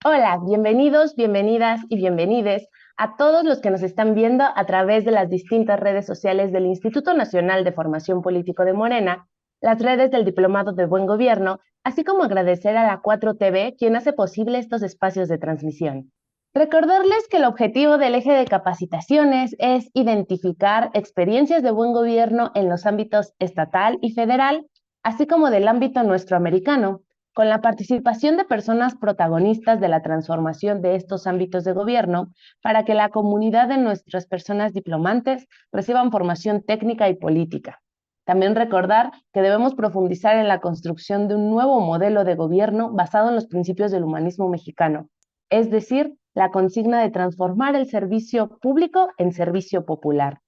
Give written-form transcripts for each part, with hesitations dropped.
Hola, bienvenidos, bienvenidas y bienvenides a todos los que nos están viendo a través de las distintas redes sociales del Instituto Nacional de Formación Político de Morena, las redes del Diplomado de Buen Gobierno, así como agradecer a la 4TV quien hace posible estos espacios de transmisión. Recordarles que el objetivo del eje de capacitaciones es identificar experiencias de buen gobierno en los ámbitos estatal y federal, así como del ámbito nuestroamericano con la participación de personas protagonistas de la transformación de estos ámbitos de gobierno para que la comunidad de nuestras personas diplomantes reciban formación técnica y política. También recordar que debemos profundizar en la construcción de un nuevo modelo de gobierno basado en los principios del humanismo mexicano, es decir, la consigna de transformar el servicio público en servicio popular.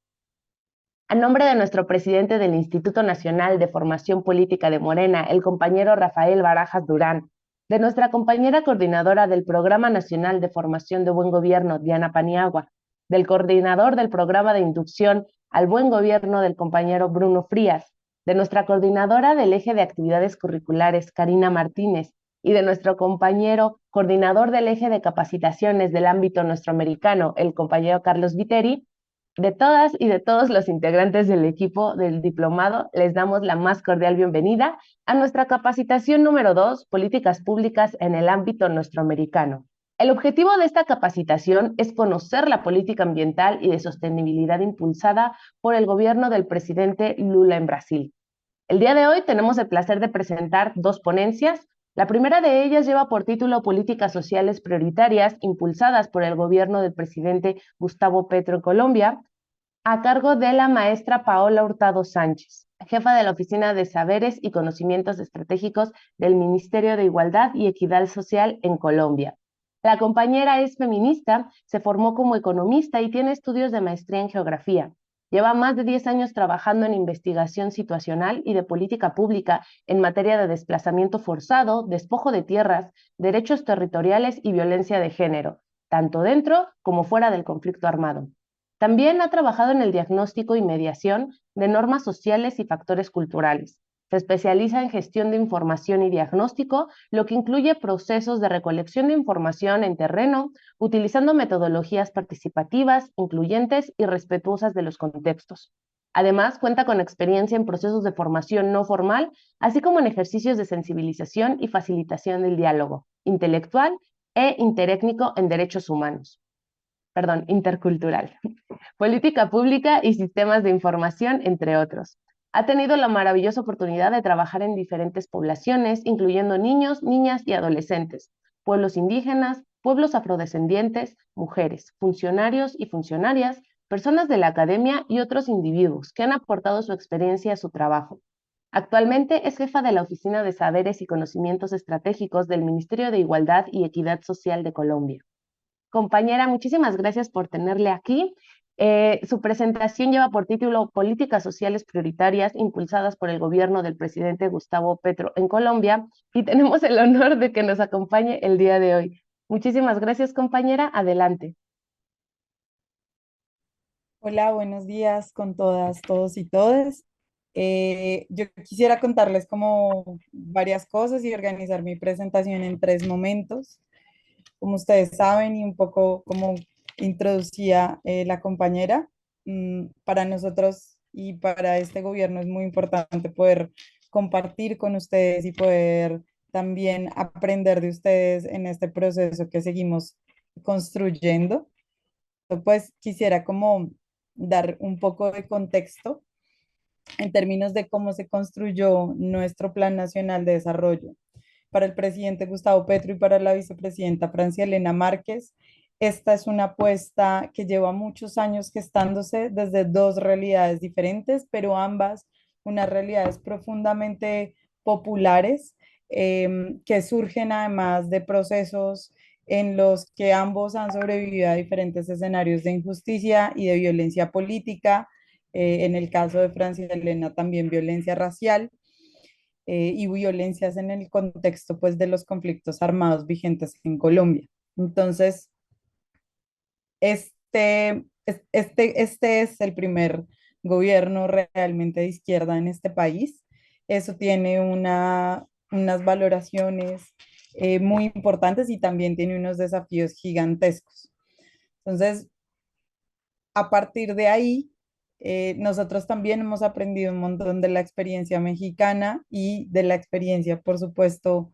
A nombre de nuestro presidente del Instituto Nacional de Formación Política de Morena, el compañero Rafael Barajas Durán, de nuestra compañera coordinadora del Programa Nacional de Formación de Buen Gobierno, Diana Paniagua, del coordinador del Programa de Inducción al Buen Gobierno del compañero Bruno Frías, de nuestra coordinadora del Eje de Actividades Curriculares, Karina Martínez, y de nuestro compañero coordinador del Eje de Capacitaciones del ámbito nuestroamericano, el compañero Carlos Viteri, de todas y de todos los integrantes del equipo del diplomado, les damos la más cordial bienvenida a nuestra capacitación número 2, Políticas Públicas en el ámbito nuestroamericano. El objetivo de esta capacitación es conocer la política ambiental y de sostenibilidad impulsada por el gobierno del presidente Lula en Brasil. El día de hoy tenemos el placer de presentar dos ponencias. La primera de ellas lleva por título Políticas Sociales Prioritarias impulsadas por el gobierno del presidente Gustavo Petro en Colombia, a cargo de la maestra Paola Hurtado Sánchez, jefa de la Oficina de Saberes y Conocimientos Estratégicos del Ministerio de Igualdad y Equidad Social en Colombia. La compañera es feminista, se formó como economista y tiene estudios de maestría en geografía. Lleva más de 10 años trabajando en investigación situacional y de política pública en materia de desplazamiento forzado, despojo de tierras, derechos territoriales y violencia de género, tanto dentro como fuera del conflicto armado. También ha trabajado en el diagnóstico y mediación de normas sociales y factores culturales. Se especializa en gestión de información y diagnóstico, lo que incluye procesos de recolección de información en terreno, utilizando metodologías participativas, incluyentes y respetuosas de los contextos. Además, cuenta con experiencia en procesos de formación no formal, así como en ejercicios de sensibilización y facilitación del diálogo intelectual e interétnico en derechos humanos, perdón, intercultural, política pública y sistemas de información, entre otros. Ha tenido la maravillosa oportunidad de trabajar en diferentes poblaciones, incluyendo niños, niñas y adolescentes, pueblos indígenas, pueblos afrodescendientes, mujeres, funcionarios y funcionarias, personas de la academia y otros individuos que han aportado su experiencia a su trabajo. Actualmente es jefa de la Oficina de Saberes y Conocimientos Estratégicos del Ministerio de Igualdad y Equidad Social de Colombia. Compañera, muchísimas gracias por tenerle aquí. Su presentación lleva por título Políticas Sociales Prioritarias impulsadas por el gobierno del presidente Gustavo Petro en Colombia y tenemos el honor de que nos acompañe el día de hoy. Muchísimas gracias, compañera. Adelante. Hola, buenos días con todas, todos y todes. Yo quisiera contarles como varias cosas y organizar mi presentación en tres momentos. Como ustedes saben y un poco como introducía la compañera, para nosotros y para este gobierno es muy importante poder compartir con ustedes y poder también aprender de ustedes en este proceso que seguimos construyendo. Pues quisiera como dar un poco de contexto en términos de cómo se construyó nuestro Plan Nacional de Desarrollo. Para el presidente Gustavo Petro y para la vicepresidenta Francia Elena Márquez, esta es una apuesta que lleva muchos años gestándose desde dos realidades diferentes, pero ambas unas realidades profundamente populares, que surgen además de procesos en los que ambos han sobrevivido a diferentes escenarios de injusticia y de violencia política. En el caso de Francia Elena, también violencia racial y violencias en el contexto pues, de los conflictos armados vigentes en Colombia. Entonces, este es el primer gobierno realmente de izquierda en este país. Eso tiene unas valoraciones muy importantes y también tiene unos desafíos gigantescos. Entonces, a partir de ahí, nosotros también hemos aprendido un montón de la experiencia mexicana y de la experiencia, por supuesto,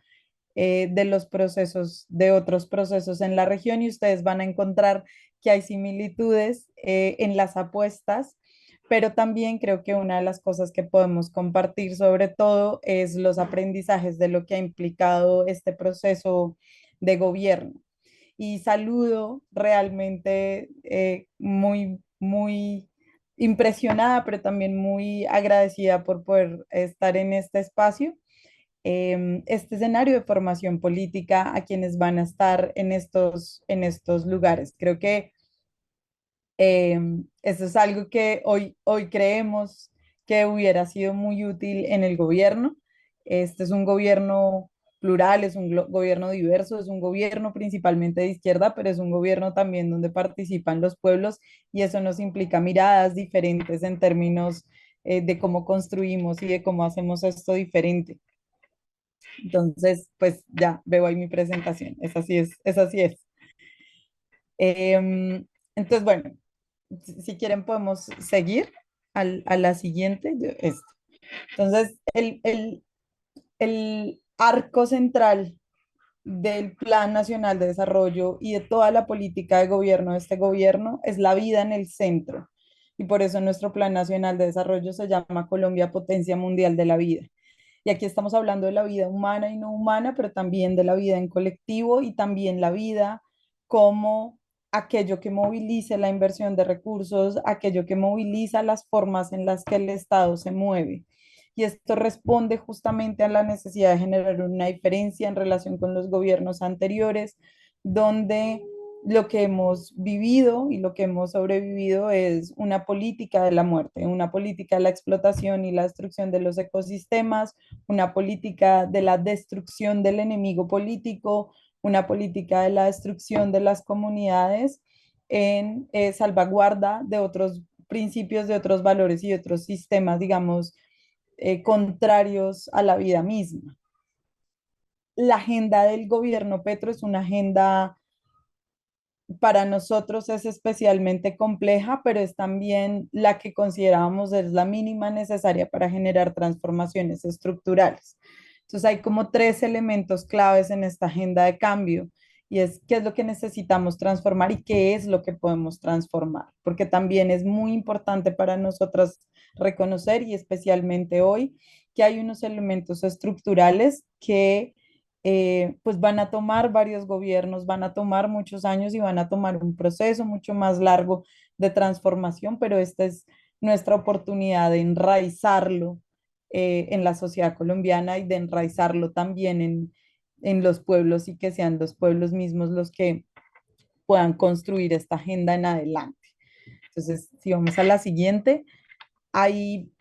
de los procesos, de otros procesos en la región y ustedes van a encontrar que hay similitudes en las apuestas, pero también creo que una de las cosas que podemos compartir sobre todo es los aprendizajes de lo que ha implicado este proceso de gobierno. Y saludo realmente muy impresionada, pero también muy agradecida por poder estar en este espacio, este escenario de formación política a quienes van a estar en estos lugares. Creo que eso es algo que hoy creemos que hubiera sido muy útil en el gobierno. Este es un gobierno plural, es un gobierno diverso, es un gobierno principalmente de izquierda, pero es un gobierno también donde participan los pueblos y eso nos implica miradas diferentes en términos de cómo construimos y de cómo hacemos esto diferente. Entonces, pues ya veo ahí mi presentación. Esa sí es, esa sí es. Entonces, bueno, si quieren podemos seguir a la siguiente. Esto. Entonces, el arco central del Plan Nacional de Desarrollo y de toda la política de gobierno de este gobierno es la vida en el centro. Y por eso nuestro Plan Nacional de Desarrollo se llama Colombia Potencia Mundial de la Vida. Y aquí estamos hablando de la vida humana y no humana, pero también de la vida en colectivo y también la vida como aquello que movilice la inversión de recursos, aquello que moviliza las formas en las que el Estado se mueve. Y esto responde justamente a la necesidad de generar una diferencia en relación con los gobiernos anteriores, donde lo que hemos vivido y lo que hemos sobrevivido es una política de la muerte, una política de la explotación y la destrucción de los ecosistemas, una política de la destrucción del enemigo político, una política de la destrucción de las comunidades en salvaguarda de otros principios, de otros valores y de otros sistemas, digamos, contrarios a la vida misma. La agenda del gobierno Petro es una agenda para nosotros es especialmente compleja, pero es también la que consideramos es la mínima necesaria para generar transformaciones estructurales. Entonces hay como tres elementos claves en esta agenda de cambio y es qué es lo que necesitamos transformar y qué es lo que podemos transformar, porque también es muy importante para nosotras reconocer y especialmente hoy que hay unos elementos estructurales que pues van a tomar varios gobiernos, van a tomar muchos años y van a tomar un proceso mucho más largo de transformación, pero esta es nuestra oportunidad de enraizarlo en la sociedad colombiana y de enraizarlo también en los pueblos y que sean los pueblos mismos los que puedan construir esta agenda en adelante. Entonces, si vamos a la siguiente, hay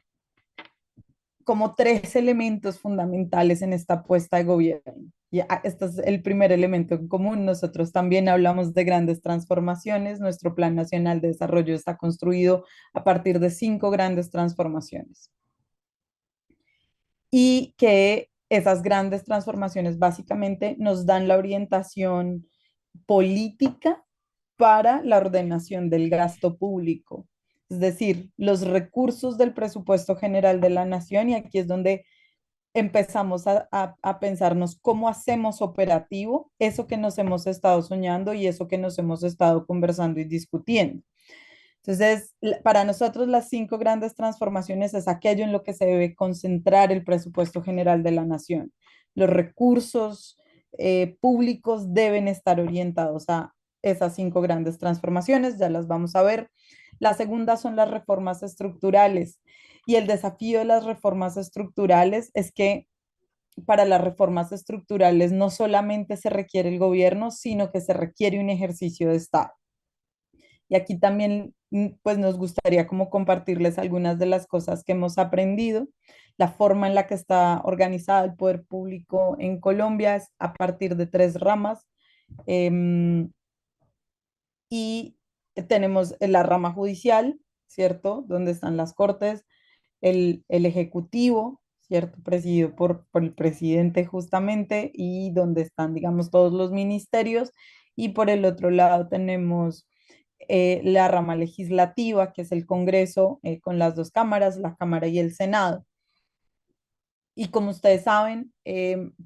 como tres elementos fundamentales en esta apuesta de gobierno. Y este es el primer elemento en común. Nosotros también hablamos de grandes transformaciones. Nuestro Plan Nacional de Desarrollo está construido a partir de 5 grandes transformaciones. Y que esas grandes transformaciones básicamente nos dan la orientación política para la ordenación del gasto público, es decir, los recursos del presupuesto general de la nación, y aquí es donde empezamos a pensarnos cómo hacemos operativo eso que nos hemos estado soñando y eso que nos hemos estado conversando y discutiendo. Entonces, para nosotros las 5 grandes transformaciones es aquello en lo que se debe concentrar el presupuesto general de la nación. Los recursos públicos deben estar orientados a esas 5 grandes transformaciones, ya las vamos a ver. La segunda son las reformas estructurales. Y el desafío de las reformas estructurales es que para las reformas estructurales no solamente se requiere el gobierno, sino que se requiere un ejercicio de Estado. Y aquí también, pues nos gustaría como compartirles algunas de las cosas que hemos aprendido. La forma en la que está organizado el poder público en Colombia es a partir de 3 ramas. em, y tenemos la rama judicial, ¿cierto? Donde están las cortes, el ejecutivo, ¿cierto? Presidido por el presidente justamente y donde están, digamos, todos los ministerios. Y por el otro lado tenemos la rama legislativa, que es el Congreso, con las dos cámaras, la Cámara y el Senado. Y como ustedes saben,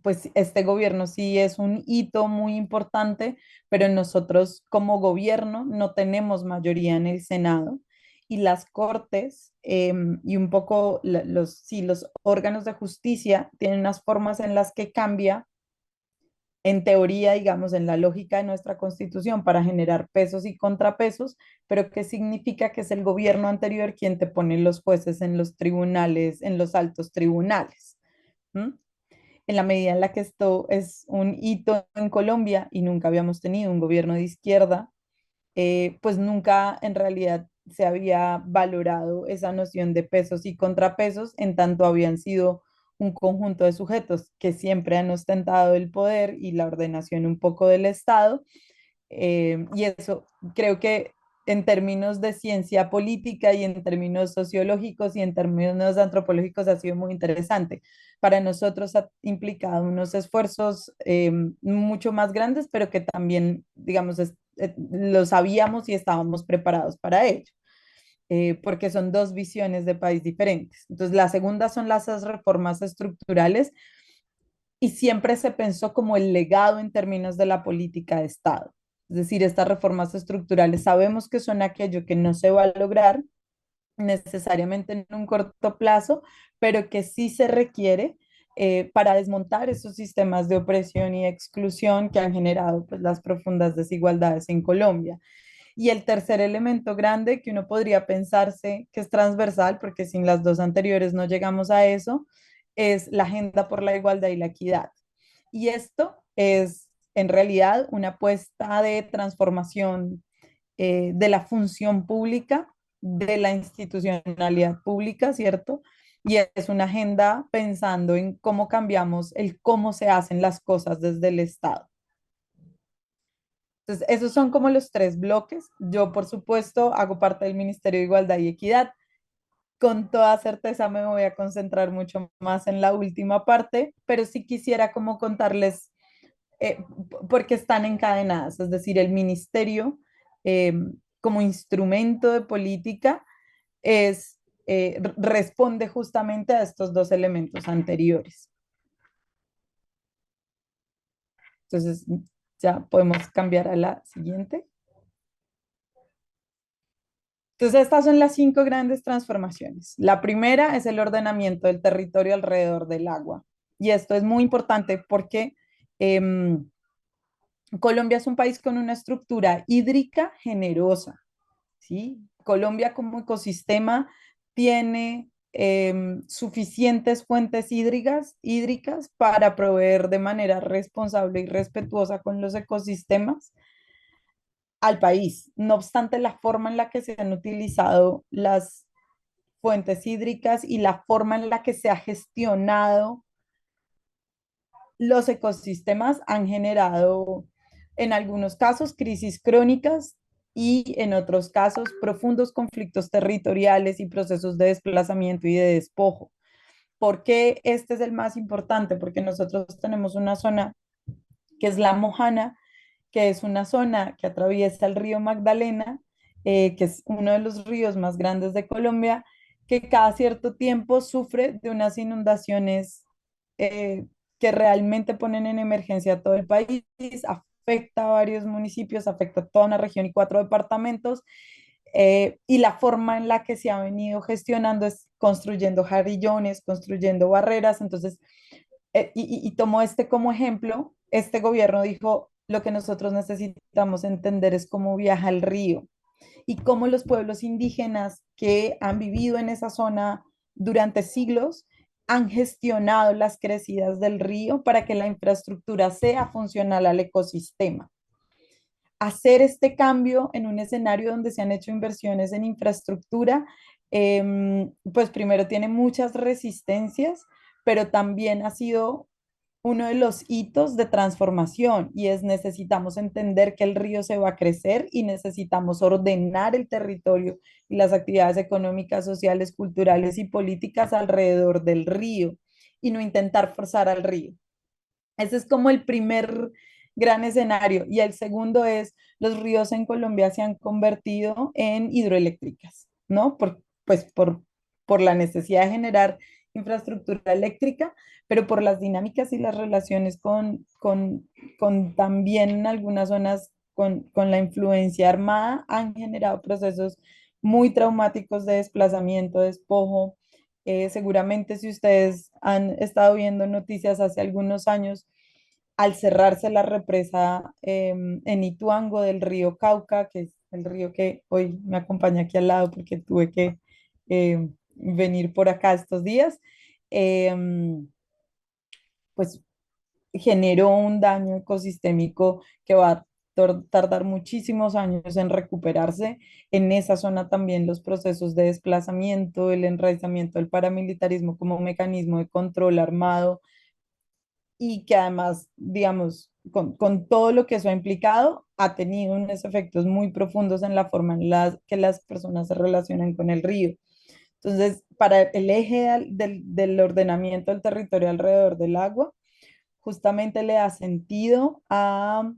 pues este gobierno sí es un hito muy importante, pero nosotros como gobierno no tenemos mayoría en el Senado y las cortes y un poco sí, los órganos de justicia tienen unas formas en las que cambia, en teoría, digamos, en la lógica de nuestra constitución para generar pesos y contrapesos, pero ¿qué significa que es el gobierno anterior quien te pone los jueces en los tribunales, en los altos tribunales? ¿Mm? En la medida en la que esto es un hito en Colombia y nunca habíamos tenido un gobierno de izquierda, pues nunca en realidad se había valorado esa noción de pesos y contrapesos, en tanto habían sido un conjunto de sujetos que siempre han ostentado el poder y la ordenación un poco del Estado, y eso creo que en términos de ciencia política y en términos sociológicos y en términos antropológicos ha sido muy interesante. Para nosotros ha implicado unos esfuerzos mucho más grandes, pero que también, digamos, lo sabíamos y estábamos preparados para ello. Porque son dos visiones de país diferentes. Entonces, la segunda son las reformas estructurales y siempre se pensó como el legado en términos de la política de Estado. Es decir, estas reformas estructurales sabemos que son aquello que no se va a lograr necesariamente en un corto plazo, pero que sí se requiere para desmontar esos sistemas de opresión y exclusión que han generado pues, las profundas desigualdades en Colombia. Y el tercer elemento grande que uno podría pensarse que es transversal, porque sin las dos anteriores no llegamos a eso, es la agenda por la igualdad y la equidad. Y esto es en realidad una apuesta de transformación de la función pública, de la institucionalidad pública, ¿cierto? Y es una agenda pensando en cómo cambiamos el cómo se hacen las cosas desde el Estado. Entonces, esos son como los tres bloques. Yo, por supuesto, hago parte del Ministerio de Igualdad y Equidad. Con toda certeza me voy a concentrar mucho más en la última parte, pero sí quisiera como contarles porque están encadenadas, es decir, el ministerio eh, como instrumento de política responde justamente a estos dos elementos anteriores. Entonces, ya podemos cambiar a la siguiente. Entonces, estas son las cinco grandes transformaciones. La primera es el ordenamiento del territorio alrededor del agua. Y esto es muy importante porque Colombia es un país con una estructura hídrica generosa, ¿sí? Colombia como ecosistema tiene suficientes fuentes hídricas para proveer de manera responsable y respetuosa con los ecosistemas al país. No obstante, la forma en la que se han utilizado las fuentes hídricas y la forma en la que se ha gestionado los ecosistemas han generado, en algunos casos, crisis crónicas y en otros casos, profundos conflictos territoriales y procesos de desplazamiento y de despojo. ¿Por qué este es el más importante? Porque nosotros tenemos una zona que es la Mojana, que es una zona que atraviesa el río Magdalena, que es uno de los ríos más grandes de Colombia, que cada cierto tiempo sufre de unas inundaciones eh, que realmente ponen en emergencia a todo el país, afecta a varios municipios, afecta a toda una región y cuatro departamentos, y la forma en la que se ha venido gestionando es construyendo jarrillones, construyendo barreras. Entonces, y tomo este como ejemplo, este gobierno dijo, lo que nosotros necesitamos entender es cómo viaja el río y cómo los pueblos indígenas que han vivido en esa zona durante siglos han gestionado las crecidas del río para que la infraestructura sea funcional al ecosistema. Hacer este cambio en un escenario donde se han hecho inversiones en infraestructura, pues primero tiene muchas resistencias, pero también ha sido uno de los hitos de transformación y es necesitamos entender que el río se va a crecer y necesitamos ordenar el territorio y las actividades económicas, sociales, culturales y políticas alrededor del río. y no intentar forzar al río. Ese es como el primer gran escenario. Y el segundo es, los ríos en Colombia se han convertido en hidroeléctricas, ¿no? Por la necesidad de generar infraestructura eléctrica, pero por las dinámicas y las relaciones con también en algunas zonas con la influencia armada, han generado procesos muy traumáticos de desplazamiento, despojo. Seguramente si ustedes han estado viendo noticias hace algunos años, al cerrarse la represa en Ituango del río Cauca, que es el río que hoy me acompaña aquí al lado porque tuve que venir por acá estos días, em, pues generó un daño ecosistémico que va a tardar muchísimos años en recuperarse. En esa zona también los procesos de desplazamiento, el enraizamiento del paramilitarismo como mecanismo de control armado y que además, digamos, con todo lo que eso ha implicado, ha tenido unos efectos muy profundos en la forma en la que las personas se relacionan con el río. Entonces, para el eje del ordenamiento del territorio alrededor del agua, justamente le da sentido a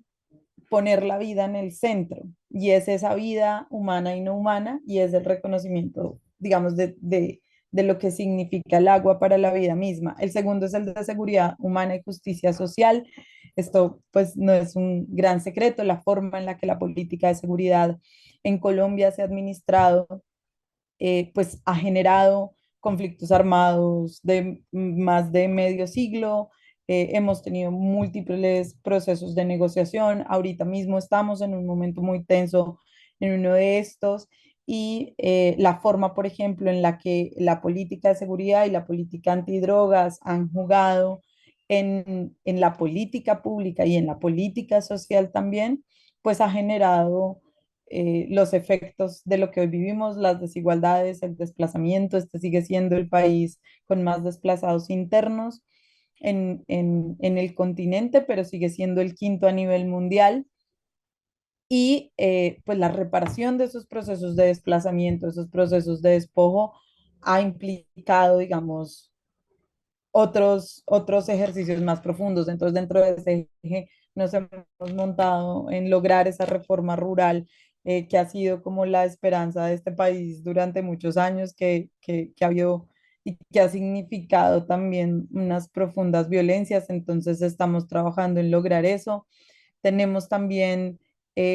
poner la vida en el centro, y es esa vida humana y no humana, y es el reconocimiento, digamos, de lo que significa el agua para la vida misma. El segundo es el de seguridad humana y justicia social. Esto pues no es un gran secreto, la forma en la que la política de seguridad en Colombia se ha administrado, pues ha generado conflictos armados de más de medio siglo. Hemos tenido múltiples procesos de negociación. Ahorita mismo estamos en un momento muy tenso en uno de estos, y la forma, por ejemplo, en la que la política de seguridad y la política antidrogas han jugado en la política pública y en la política social también, pues ha generado los efectos de lo que hoy vivimos, las desigualdades, el desplazamiento. Este sigue siendo el país con más desplazados internos en el continente, pero sigue siendo el quinto a nivel mundial. Y pues la reparación de esos procesos de desplazamiento, esos procesos de despojo, ha implicado, digamos, otros ejercicios más profundos. Entonces, dentro de ese eje, nos hemos montado en lograr esa reforma rural, que ha sido como la esperanza de este país durante muchos años, que ha habido y que ha significado también unas profundas violencias. Entonces, estamos trabajando en lograr eso. Tenemos también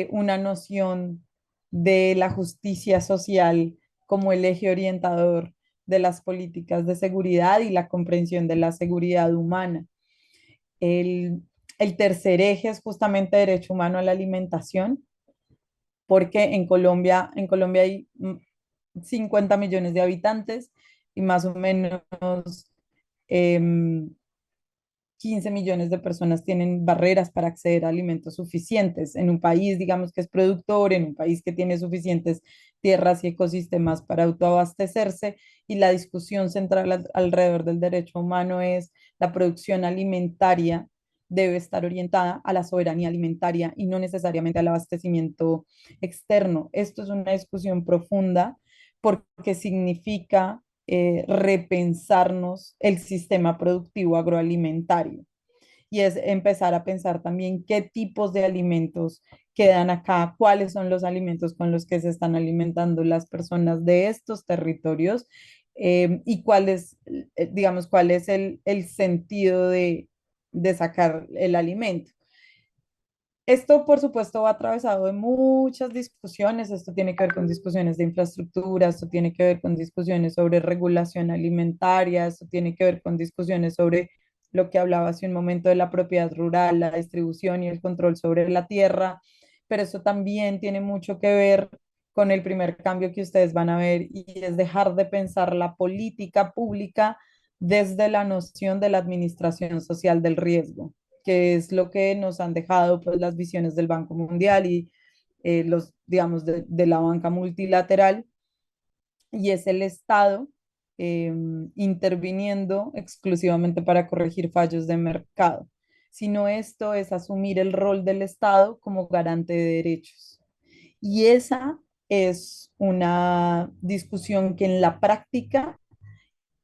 una noción de la justicia social como el eje orientador de las políticas de seguridad y la comprensión de la seguridad humana. El, el tercer eje es justamente derecho humano a la alimentación, porque en Colombia hay 50 millones de habitantes y más o menos em, 15 millones de personas tienen barreras para acceder a alimentos suficientes en un país, digamos, que es productor, en un país que tiene suficientes tierras y ecosistemas para autoabastecerse. Y la discusión central alrededor del derecho humano es: la producción alimentaria debe estar orientada a la soberanía alimentaria y no necesariamente al abastecimiento externo. Esto es una discusión profunda porque significa repensarnos el sistema productivo agroalimentario, y es empezar a pensar también qué tipos de alimentos quedan acá, cuáles son los alimentos con los que se están alimentando las personas de estos territorios, y cuál es, digamos, cuál es el sentido de sacar el alimento. Esto, por supuesto, va atravesado de muchas discusiones. Esto tiene que ver con discusiones de infraestructura, esto tiene que ver con discusiones sobre regulación alimentaria, esto tiene que ver con discusiones sobre lo que hablaba hace un momento de la propiedad rural, la distribución y el control sobre la tierra, pero eso también tiene mucho que ver con el primer cambio que ustedes van a ver, y es dejar de pensar la política pública desde la noción de la administración social del riesgo, que es lo que nos han dejado pues las visiones del Banco Mundial y los, digamos, de la banca multilateral, y es el Estado eh, interviniendo exclusivamente para corregir fallos de mercado. Sino esto es asumir el rol del Estado como garante de derechos. Y esa es una discusión que en la práctica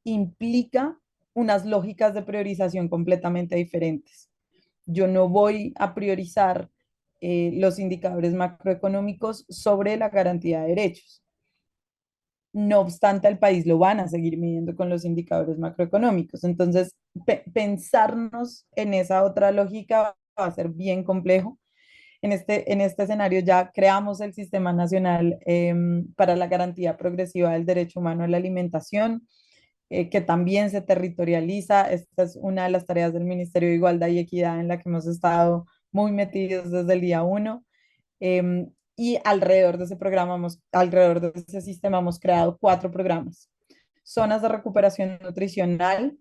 implica unas lógicas de priorización completamente diferentes. Yo no voy a priorizar los indicadores macroeconómicos sobre la garantía de derechos. No obstante, al país lo van a seguir midiendo con los indicadores macroeconómicos. Entonces, pensarnos en esa otra lógica va a ser bien complejo. En este escenario ya creamos el Sistema Nacional para la Garantía Progresiva del Derecho Humano a la Alimentación, que también se territorializa. Esta es una de las tareas del Ministerio de Igualdad y Equidad en la que hemos estado muy metidos desde el día uno. Y alrededor de ese programa, alrededor de ese sistema, hemos creado 4 programas. Zonas de recuperación nutricional,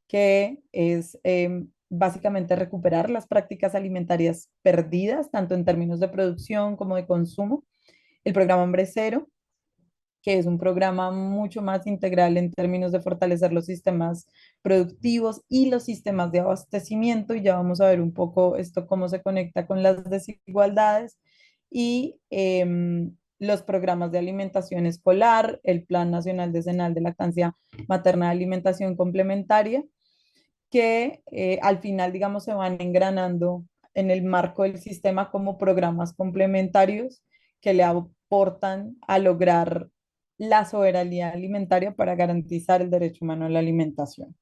que es básicamente recuperar las prácticas alimentarias perdidas, tanto en términos de producción como de consumo. El programa Hambre Cero, que es un programa mucho más integral en términos de fortalecer los sistemas productivos y los sistemas de abastecimiento, y ya vamos a ver un poco esto cómo se conecta con las desigualdades, y los programas de alimentación escolar, el Plan Nacional Decenal de Lactancia Materna de Alimentación Complementaria, que al final, digamos, se van engranando en el marco del sistema como programas complementarios que le aportan a lograr la soberanía alimentaria para garantizar el derecho humano a la alimentación.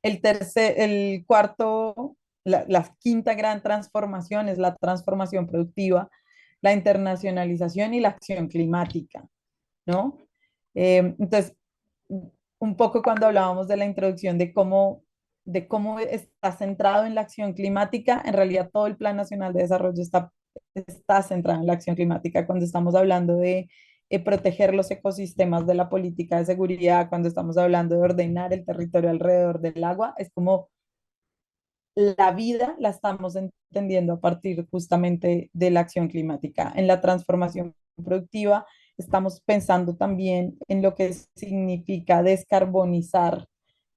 El cuarto, la quinta gran transformación es la transformación productiva, la internacionalización y la acción climática, ¿no? Entonces, un poco cuando hablábamos de la introducción de cómo está centrado en la acción climática, en realidad todo el Plan Nacional de Desarrollo está centrado en la acción climática. Cuando estamos hablando de proteger los ecosistemas de la política de seguridad, cuando estamos hablando de ordenar el territorio alrededor del agua, es como la vida la estamos entendiendo a partir justamente de la acción climática. En la transformación productiva estamos pensando también en lo que significa descarbonizar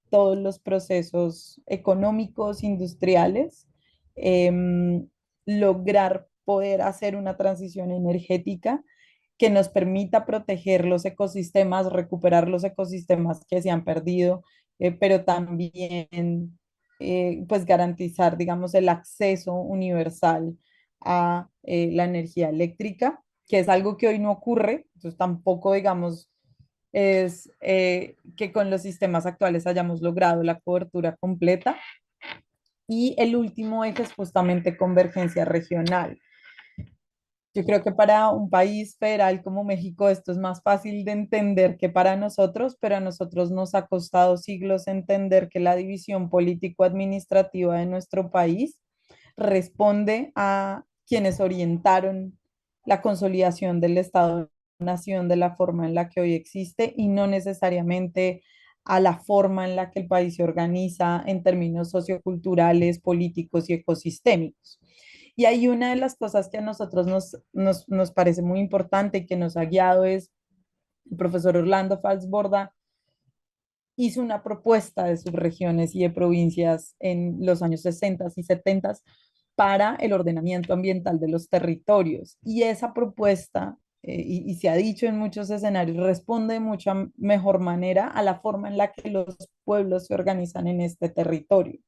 todos los procesos económicos, industriales, lograr poder hacer una transición energética que nos permita proteger los ecosistemas, recuperar los ecosistemas que se han perdido, pero también pues garantizar, digamos, el acceso universal a la energía eléctrica, que es algo que hoy no ocurre. Entonces tampoco, digamos, es que con los sistemas actuales hayamos logrado la cobertura completa. Y el último eje es justamente convergencia regional. Yo creo que para un país federal como México esto es más fácil de entender que para nosotros, pero a nosotros nos ha costado siglos entender que la división político-administrativa de nuestro país responde a quienes orientaron la consolidación del Estado-Nación de la forma en la que hoy existe, y no necesariamente a la forma en la que el país se organiza en términos socioculturales, políticos y ecosistémicos. Y hay una de las cosas que a nosotros nos parece muy importante y que nos ha guiado es el profesor Orlando Falsborda hizo una propuesta de subregiones y de provincias en los años 60 y 70 para el ordenamiento ambiental de los territorios. Y esa propuesta, y se ha dicho en muchos escenarios, responde de mucha mejor manera a la forma en la que los pueblos se organizan en este territorio.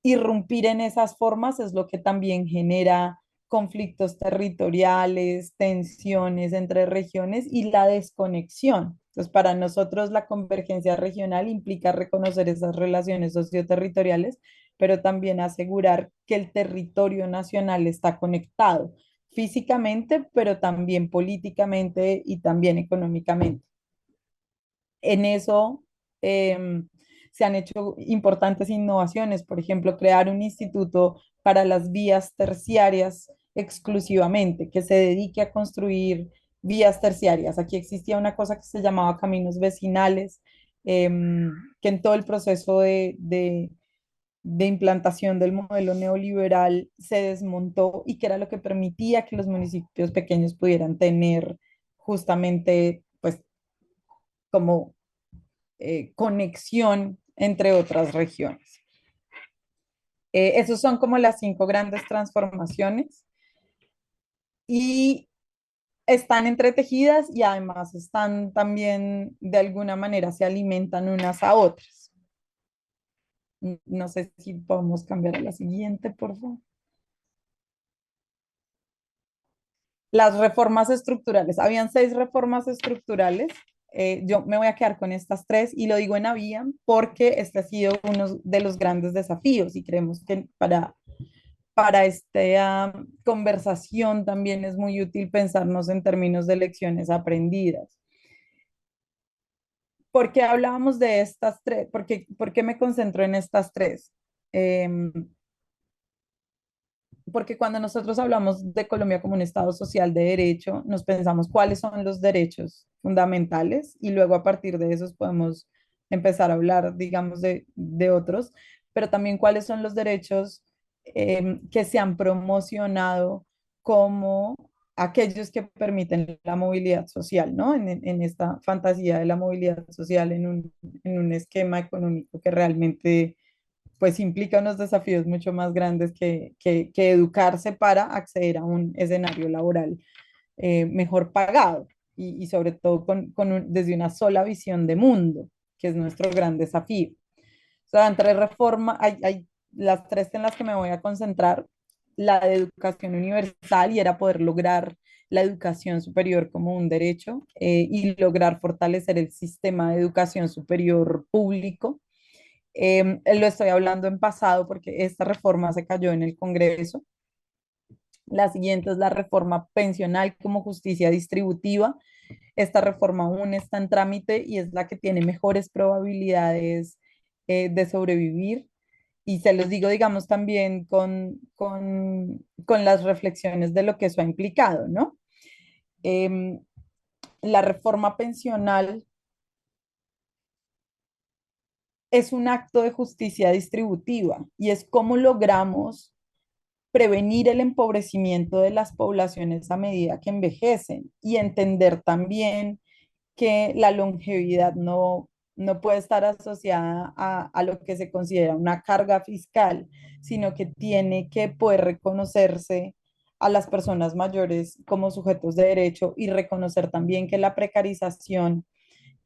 Irrumpir en esas formas es lo que también genera conflictos territoriales, tensiones entre regiones y la desconexión. Entonces, para nosotros la convergencia regional implica reconocer esas relaciones socioterritoriales, pero también asegurar que el territorio nacional está conectado físicamente, pero también políticamente y también económicamente. En eso se han hecho importantes innovaciones, por ejemplo, crear un instituto para las vías terciarias exclusivamente, que se dedique a construir vías terciarias. Aquí existía una cosa que se llamaba caminos vecinales, que en todo el proceso de implantación del modelo neoliberal se desmontó, y que era lo que permitía que los municipios pequeños pudieran tener justamente, pues, como conexión entre otras regiones. Esos son como las 5 grandes transformaciones. Y están entretejidas y además están también, de alguna manera, se alimentan unas a otras. No sé si podemos cambiar a la siguiente, por favor. Las reformas estructurales. Habían 6 reformas estructurales. Yo me voy a quedar con estas 3 y lo digo en habían porque este ha sido uno de los grandes desafíos y creemos que para esta conversación también es muy útil pensarnos en términos de lecciones aprendidas. ¿Por qué hablábamos de estas 3? ¿Por qué me concentro en estas 3? Em, Porque cuando nosotros hablamos de Colombia como un Estado social de derecho, nos pensamos cuáles son los derechos fundamentales y luego a partir de esos podemos empezar a hablar, digamos, de otros, pero también cuáles son los derechos que se han promocionado como aquellos que permiten la movilidad social, ¿no? En esta fantasía de la movilidad social en un esquema económico que realmente pues implica unos desafíos mucho más grandes que educarse para acceder a un escenario laboral mejor pagado y sobre todo desde una sola visión de mundo, que es nuestro gran desafío. O sea, entre reforma, hay las 3 en las que me voy a concentrar, la de educación universal y era poder lograr la educación superior como un derecho y lograr fortalecer el sistema de educación superior público. Lo estoy hablando en pasado porque esta reforma se cayó en el Congreso. La siguiente es la reforma pensional como justicia distributiva. Esta reforma aún está en trámite y es la que tiene mejores probabilidades de sobrevivir. Y se los digo, digamos, también con las reflexiones de lo que eso ha implicado, ¿no? Em, la reforma pensional es un acto de justicia distributiva y es cómo logramos prevenir el empobrecimiento de las poblaciones a medida que envejecen y entender también que la longevidad no puede estar asociada a lo que se considera una carga fiscal, sino que tiene que poder reconocerse a las personas mayores como sujetos de derecho y reconocer también que la precarización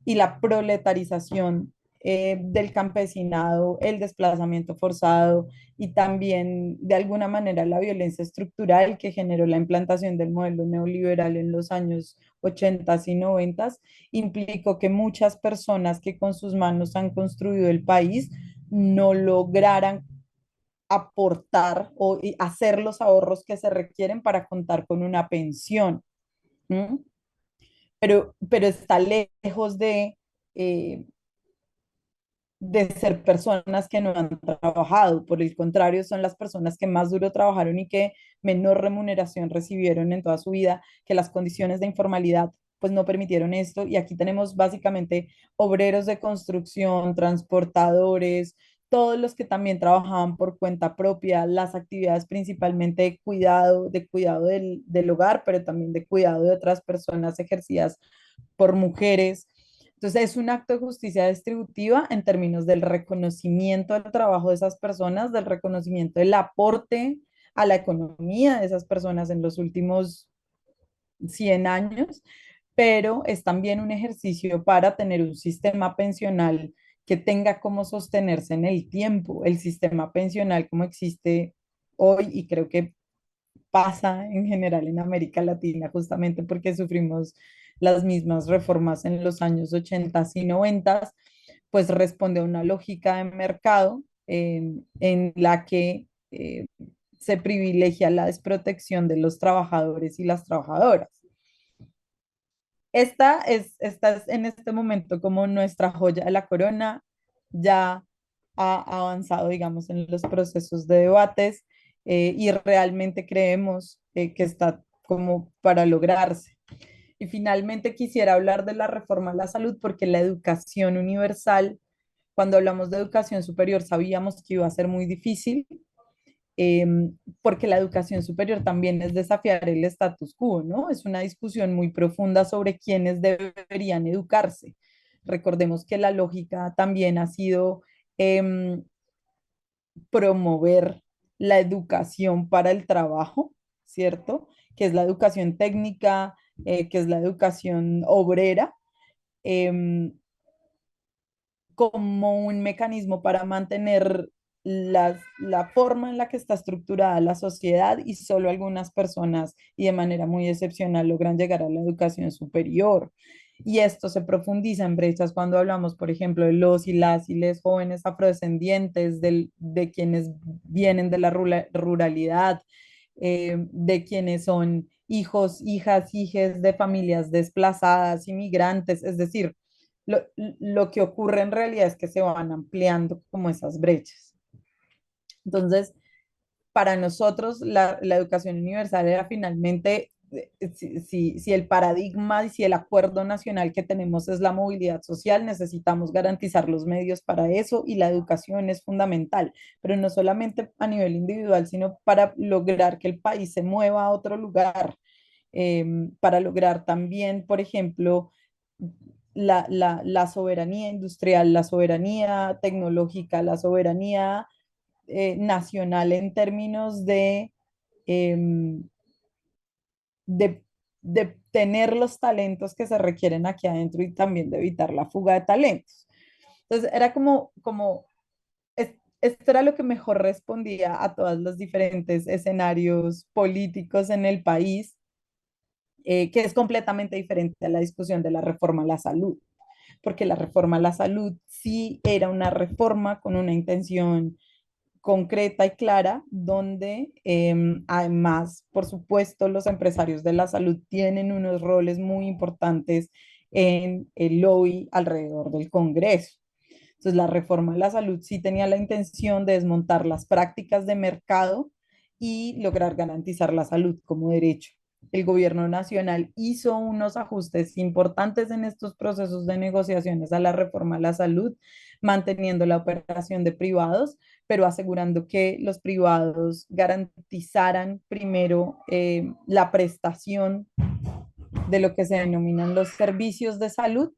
y la proletarización del campesinado, el desplazamiento forzado y también de alguna manera la violencia estructural que generó la implantación del modelo neoliberal en los años 80 y 90 implicó que muchas personas que con sus manos han construido el país no lograran aportar o hacer los ahorros que se requieren para contar con una pensión. ¿Mm? Pero está lejos eh, de ser personas que no han trabajado. Por el contrario, son las personas que más duro trabajaron y que menor remuneración recibieron en toda su vida, que las condiciones de informalidad pues no permitieron esto. Y aquí tenemos básicamente obreros de construcción, transportadores, todos los que también trabajaban por cuenta propia, las actividades principalmente de cuidado del hogar, pero también de cuidado de otras personas ejercidas por mujeres. Entonces, es un acto de justicia distributiva en términos del reconocimiento del trabajo de esas personas, del reconocimiento del aporte a la economía de esas personas en los últimos 100 años, pero es también un ejercicio para tener un sistema pensional que tenga cómo sostenerse en el tiempo. El sistema pensional como existe hoy, y creo que pasa en general en América Latina, justamente porque sufrimos las mismas reformas en los años 80 y 90, pues responde a una lógica de mercado en la que se privilegia la desprotección de los trabajadores y las trabajadoras. Esta es en este momento como nuestra joya de la corona, ya ha avanzado, digamos, en los procesos de debates y realmente creemos que está como para lograrse. Y finalmente quisiera hablar de la reforma a la salud porque la educación universal, cuando hablamos de educación superior, sabíamos que iba a ser muy difícil porque la educación superior también es desafiar el status quo, ¿no? Es una discusión muy profunda sobre quiénes deberían educarse. Recordemos que la lógica también ha sido eh, promover la educación para el trabajo, ¿cierto? Que es la educación técnica, que es la educación obrera, em, como un mecanismo para mantener la forma en la que está estructurada la sociedad y solo algunas personas y de manera muy excepcional logran llegar a la educación superior. Y esto se profundiza en brechas cuando hablamos, por ejemplo, de los y les jóvenes afrodescendientes, de quienes vienen de la ruralidad, de quienes son hijos, hijas, hijes de familias desplazadas, inmigrantes, es decir, lo que ocurre en realidad es que se van ampliando como esas brechas. Entonces, para nosotros la educación universal era finalmente, si el paradigma y si el acuerdo nacional que tenemos es la movilidad social, necesitamos garantizar los medios para eso y la educación es fundamental, pero no solamente a nivel individual, sino para lograr que el país se mueva a otro lugar, para lograr también, por ejemplo, la soberanía industrial, la soberanía tecnológica, la soberanía nacional en términos em, de, de tener los talentos que se requieren aquí adentro y también de evitar la fuga de talentos. Entonces, era esto era lo que mejor respondía a todos los diferentes escenarios políticos en el país, que es completamente diferente a la discusión de la reforma a la salud, porque la reforma a la salud sí era una reforma con una intención concreta y clara, donde además, por supuesto, los empresarios de la salud tienen unos roles muy importantes en el lobby alrededor del Congreso. Entonces, la reforma de la salud sí tenía la intención de desmontar las prácticas de mercado y lograr garantizar la salud como derecho. El gobierno nacional hizo unos ajustes importantes en estos procesos de negociaciones a la reforma de la salud, manteniendo la operación de privados, pero asegurando que los privados garantizaran primero la prestación de lo que se denominan los servicios de salud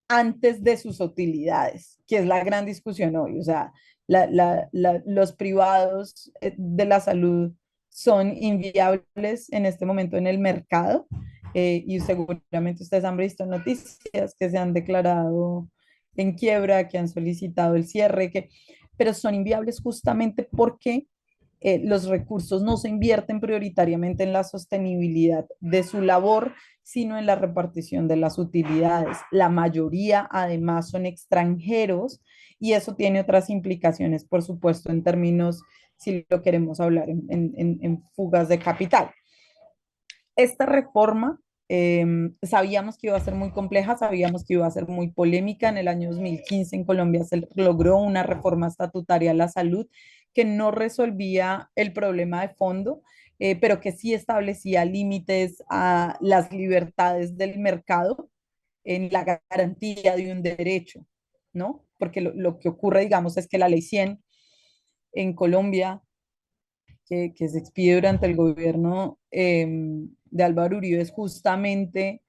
antes de sus utilidades, que es la gran discusión hoy. O sea, los privados de la salud son inviables en este momento en el mercado, y seguramente ustedes han visto noticias que se han declarado en quiebra, que han solicitado el cierre, pero son inviables justamente porque los recursos no se invierten prioritariamente en la sostenibilidad de su labor, sino en la repartición de las utilidades. La mayoría, además, son extranjeros y eso tiene otras implicaciones, por supuesto, en términos, si lo queremos hablar, en fugas de capital. Esta reforma sabíamos que iba a ser muy compleja, sabíamos que iba a ser muy polémica. En el año 2015 en Colombia se logró una reforma estatutaria a la salud que no resolvía el problema de fondo, pero que sí establecía límites a las libertades del mercado en la garantía de un derecho, ¿no? Porque lo que ocurre, digamos, es que la ley 100 en Colombia que se expide durante el gobierno de Álvaro Uribe es justamente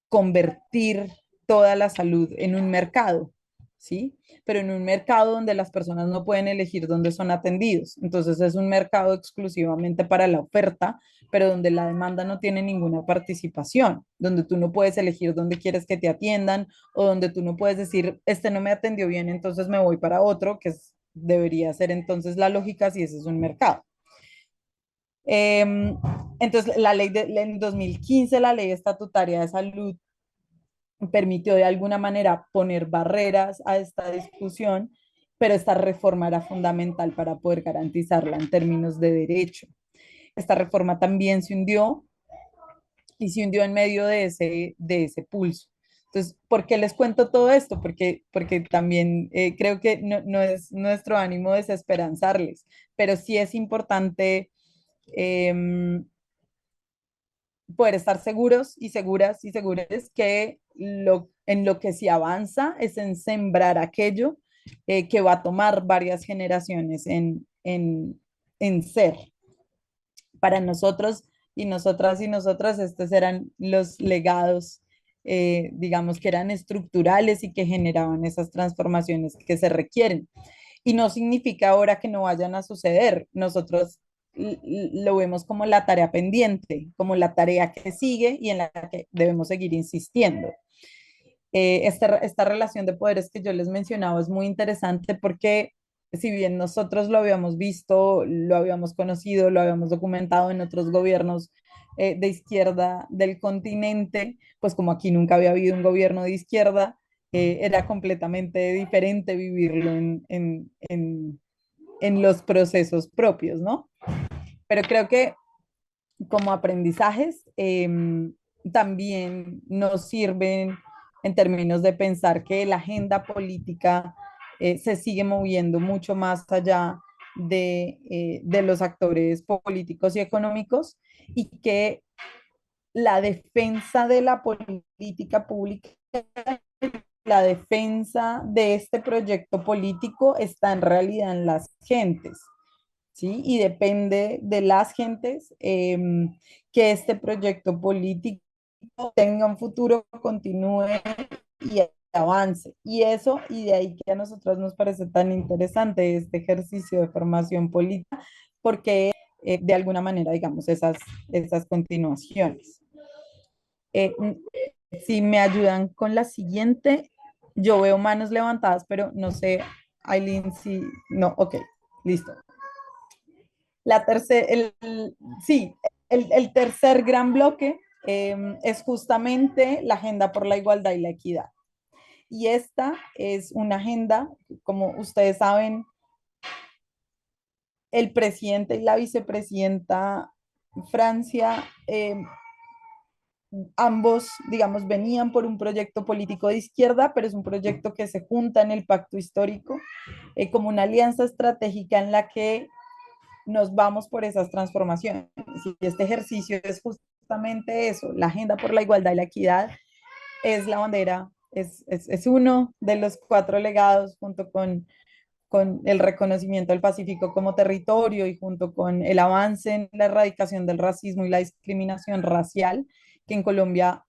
convertir toda la salud en un mercado, ¿sí? Pero en un mercado donde las personas no pueden elegir dónde son atendidos. Entonces es un mercado exclusivamente para la oferta, pero donde la demanda no tiene ninguna participación, donde tú no puedes elegir dónde quieres que te atiendan o donde tú no puedes decir, este no me atendió bien, entonces me voy para otro, debería ser entonces la lógica si ese es un mercado. Eh, entonces, en 2015 la ley estatutaria de salud permitió de alguna manera poner barreras a esta discusión, pero esta reforma era fundamental para poder garantizarla en términos de derecho. Esta reforma también se hundió y se hundió en medio de ese pulso. Entonces, ¿por qué les cuento todo esto? Porque también creo que no es nuestro ánimo desesperanzarles, pero sí es importante eh, poder estar seguros y seguras y seguras que en lo que se avanza es en sembrar aquello que va a tomar varias generaciones en ser. Para nosotros y nosotras, estos eran los legados, digamos, que eran estructurales y que generaban esas transformaciones que se requieren. Y no significa ahora que no vayan a suceder. Nosotros lo vemos como la tarea pendiente, como la tarea que sigue y en la que debemos seguir insistiendo. Esta relación de poderes que yo les mencionaba es muy interesante porque si bien nosotros lo habíamos visto, lo habíamos conocido, lo habíamos documentado en otros gobiernos de izquierda del continente, pues como aquí nunca había habido un gobierno de izquierda, era completamente diferente vivirlo en los procesos propios, ¿no? Pero creo que como aprendizajes también nos sirven en términos de pensar que la agenda política se sigue moviendo mucho más allá de los actores políticos y económicos y que la defensa de la política pública, la defensa de este proyecto político está en realidad en las gentes. ¿Sí? Y depende de las gentes que este proyecto político tenga un futuro, continúe y avance. Y eso, y de ahí que a nosotros nos parece tan interesante este ejercicio de formación política, porque de alguna manera, digamos, esas continuaciones. Eh, si me ayudan con la siguiente, yo veo manos levantadas, pero no sé, Aileen, si... No, ok, listo. La tercer, sí, el tercer gran bloque es justamente la agenda por la igualdad y la equidad. Y esta es una agenda, como ustedes saben, el presidente y la vicepresidenta Francia, ambos, digamos, venían por un proyecto político de izquierda, pero es un proyecto que se junta en el pacto histórico como una alianza estratégica en la que nos vamos por esas transformaciones. Y este ejercicio es justamente eso, la agenda por la igualdad y la equidad es la bandera, es uno de los cuatro legados junto con el reconocimiento del Pacífico como territorio y junto con el avance en la erradicación del racismo y la discriminación racial, que en Colombia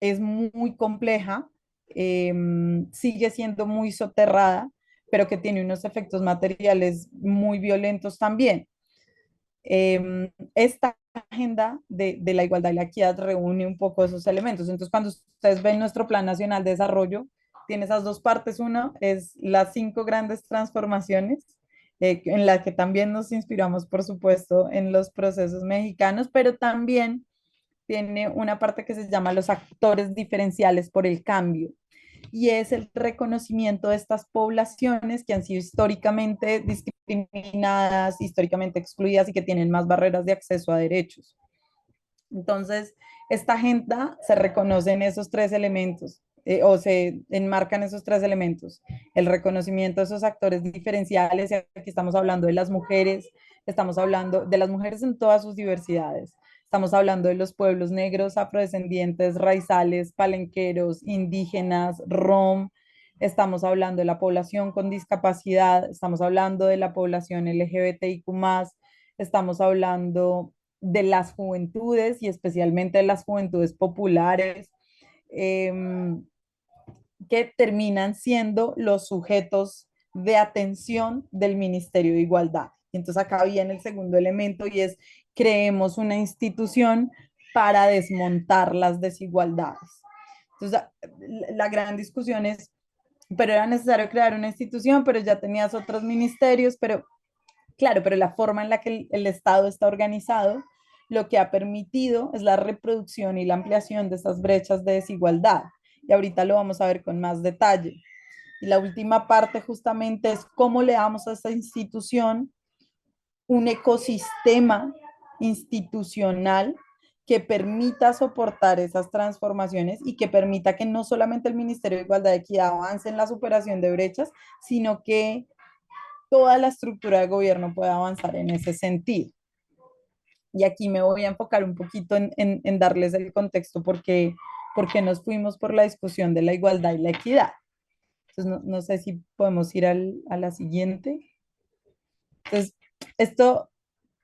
es muy compleja, sigue siendo muy soterrada, pero que tiene unos efectos materiales muy violentos también. Esta agenda de la igualdad y la equidad reúne un poco esos elementos. Entonces, cuando ustedes ven nuestro Plan Nacional de Desarrollo, tiene esas dos partes. Uno es las 5 grandes transformaciones, en la que también nos inspiramos, por supuesto, en los procesos mexicanos, pero también tiene una parte que se llama los actores diferenciales por el cambio y es el reconocimiento de estas poblaciones que han sido históricamente discriminadas, históricamente excluidas y que tienen más barreras de acceso a derechos. Entonces, esta agenda se reconoce en esos 3 elementos o se enmarcan esos 3 elementos. El reconocimiento de esos actores diferenciales, y aquí estamos hablando de las mujeres, estamos hablando de las mujeres en todas sus diversidades. Estamos hablando de los pueblos negros, afrodescendientes, raizales, palenqueros, indígenas, rom. Estamos hablando de la población con discapacidad, estamos hablando de la población LGBTIQ+, estamos hablando de las juventudes y especialmente de las juventudes populares, eh, que terminan siendo los sujetos de atención del Ministerio de Igualdad. Entonces acá viene el segundo elemento y es creemos una institución para desmontar las desigualdades. Entonces la gran discusión es, pero era necesario crear una institución, pero ya tenías otros ministerios, pero claro, pero la forma en la que el Estado está organizado lo que ha permitido es la reproducción y la ampliación de estas brechas de desigualdad. Y ahorita lo vamos a ver con más detalle. Y la última parte justamente es cómo le damos a esta institución un ecosistema institucional que permita soportar esas transformaciones y que permita que no solamente el Ministerio de Igualdad y Equidad avance en la superación de brechas, sino que toda la estructura de gobierno pueda avanzar en ese sentido. Y aquí me voy a enfocar un poquito en darles el contexto porque nos fuimos por la discusión de la igualdad y la equidad. Entonces, no sé si podemos ir a la siguiente. Entonces, esto,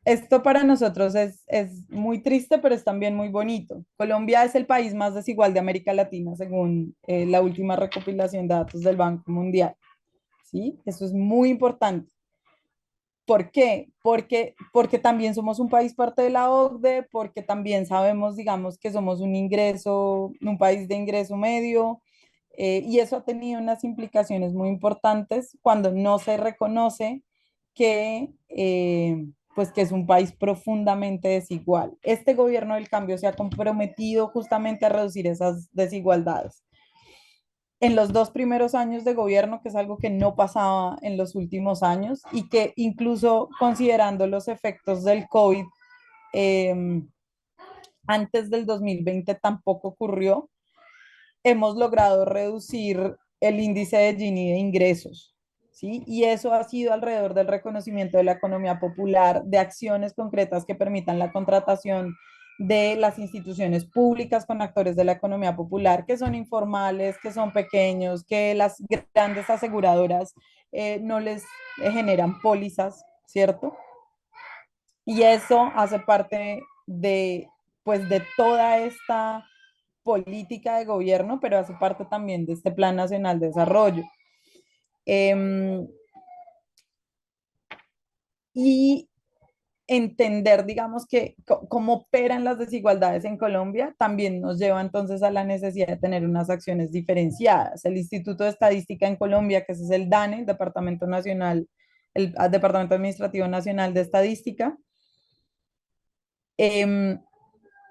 esto para nosotros es muy triste, pero es también muy bonito. Colombia es el país más desigual de América Latina, según la última recopilación de datos del Banco Mundial. ¿Sí? Eso es muy importante. ¿Por qué? Porque también somos un país parte de la OCDE, porque también sabemos, digamos, que somos un país de ingreso medio, y eso ha tenido unas implicaciones muy importantes cuando no se reconoce que, pues que es un país profundamente desigual. Este gobierno del cambio se ha comprometido justamente a reducir esas desigualdades en los 2 primeros años de gobierno, que es algo que no pasaba en los últimos años y que incluso considerando los efectos del COVID, eh, antes del 2020 tampoco ocurrió, hemos logrado reducir el índice de Gini de ingresos. ¿Sí? Y eso ha sido alrededor del reconocimiento de la economía popular, de acciones concretas que permitan la contratación de las instituciones públicas con actores de la economía popular, que son informales, que son pequeños, que las grandes aseguradoras no les generan pólizas, ¿cierto? Y eso hace parte de, pues, de toda esta política de gobierno, pero hace parte también de este Plan Nacional de Desarrollo. Eh, y entender, digamos, que cómo operan las desigualdades en Colombia también nos lleva entonces a la necesidad de tener unas acciones diferenciadas. El Instituto de Estadística en Colombia, que ese es el DANE, el Departamento Nacional, el Departamento Administrativo Nacional de Estadística, eh,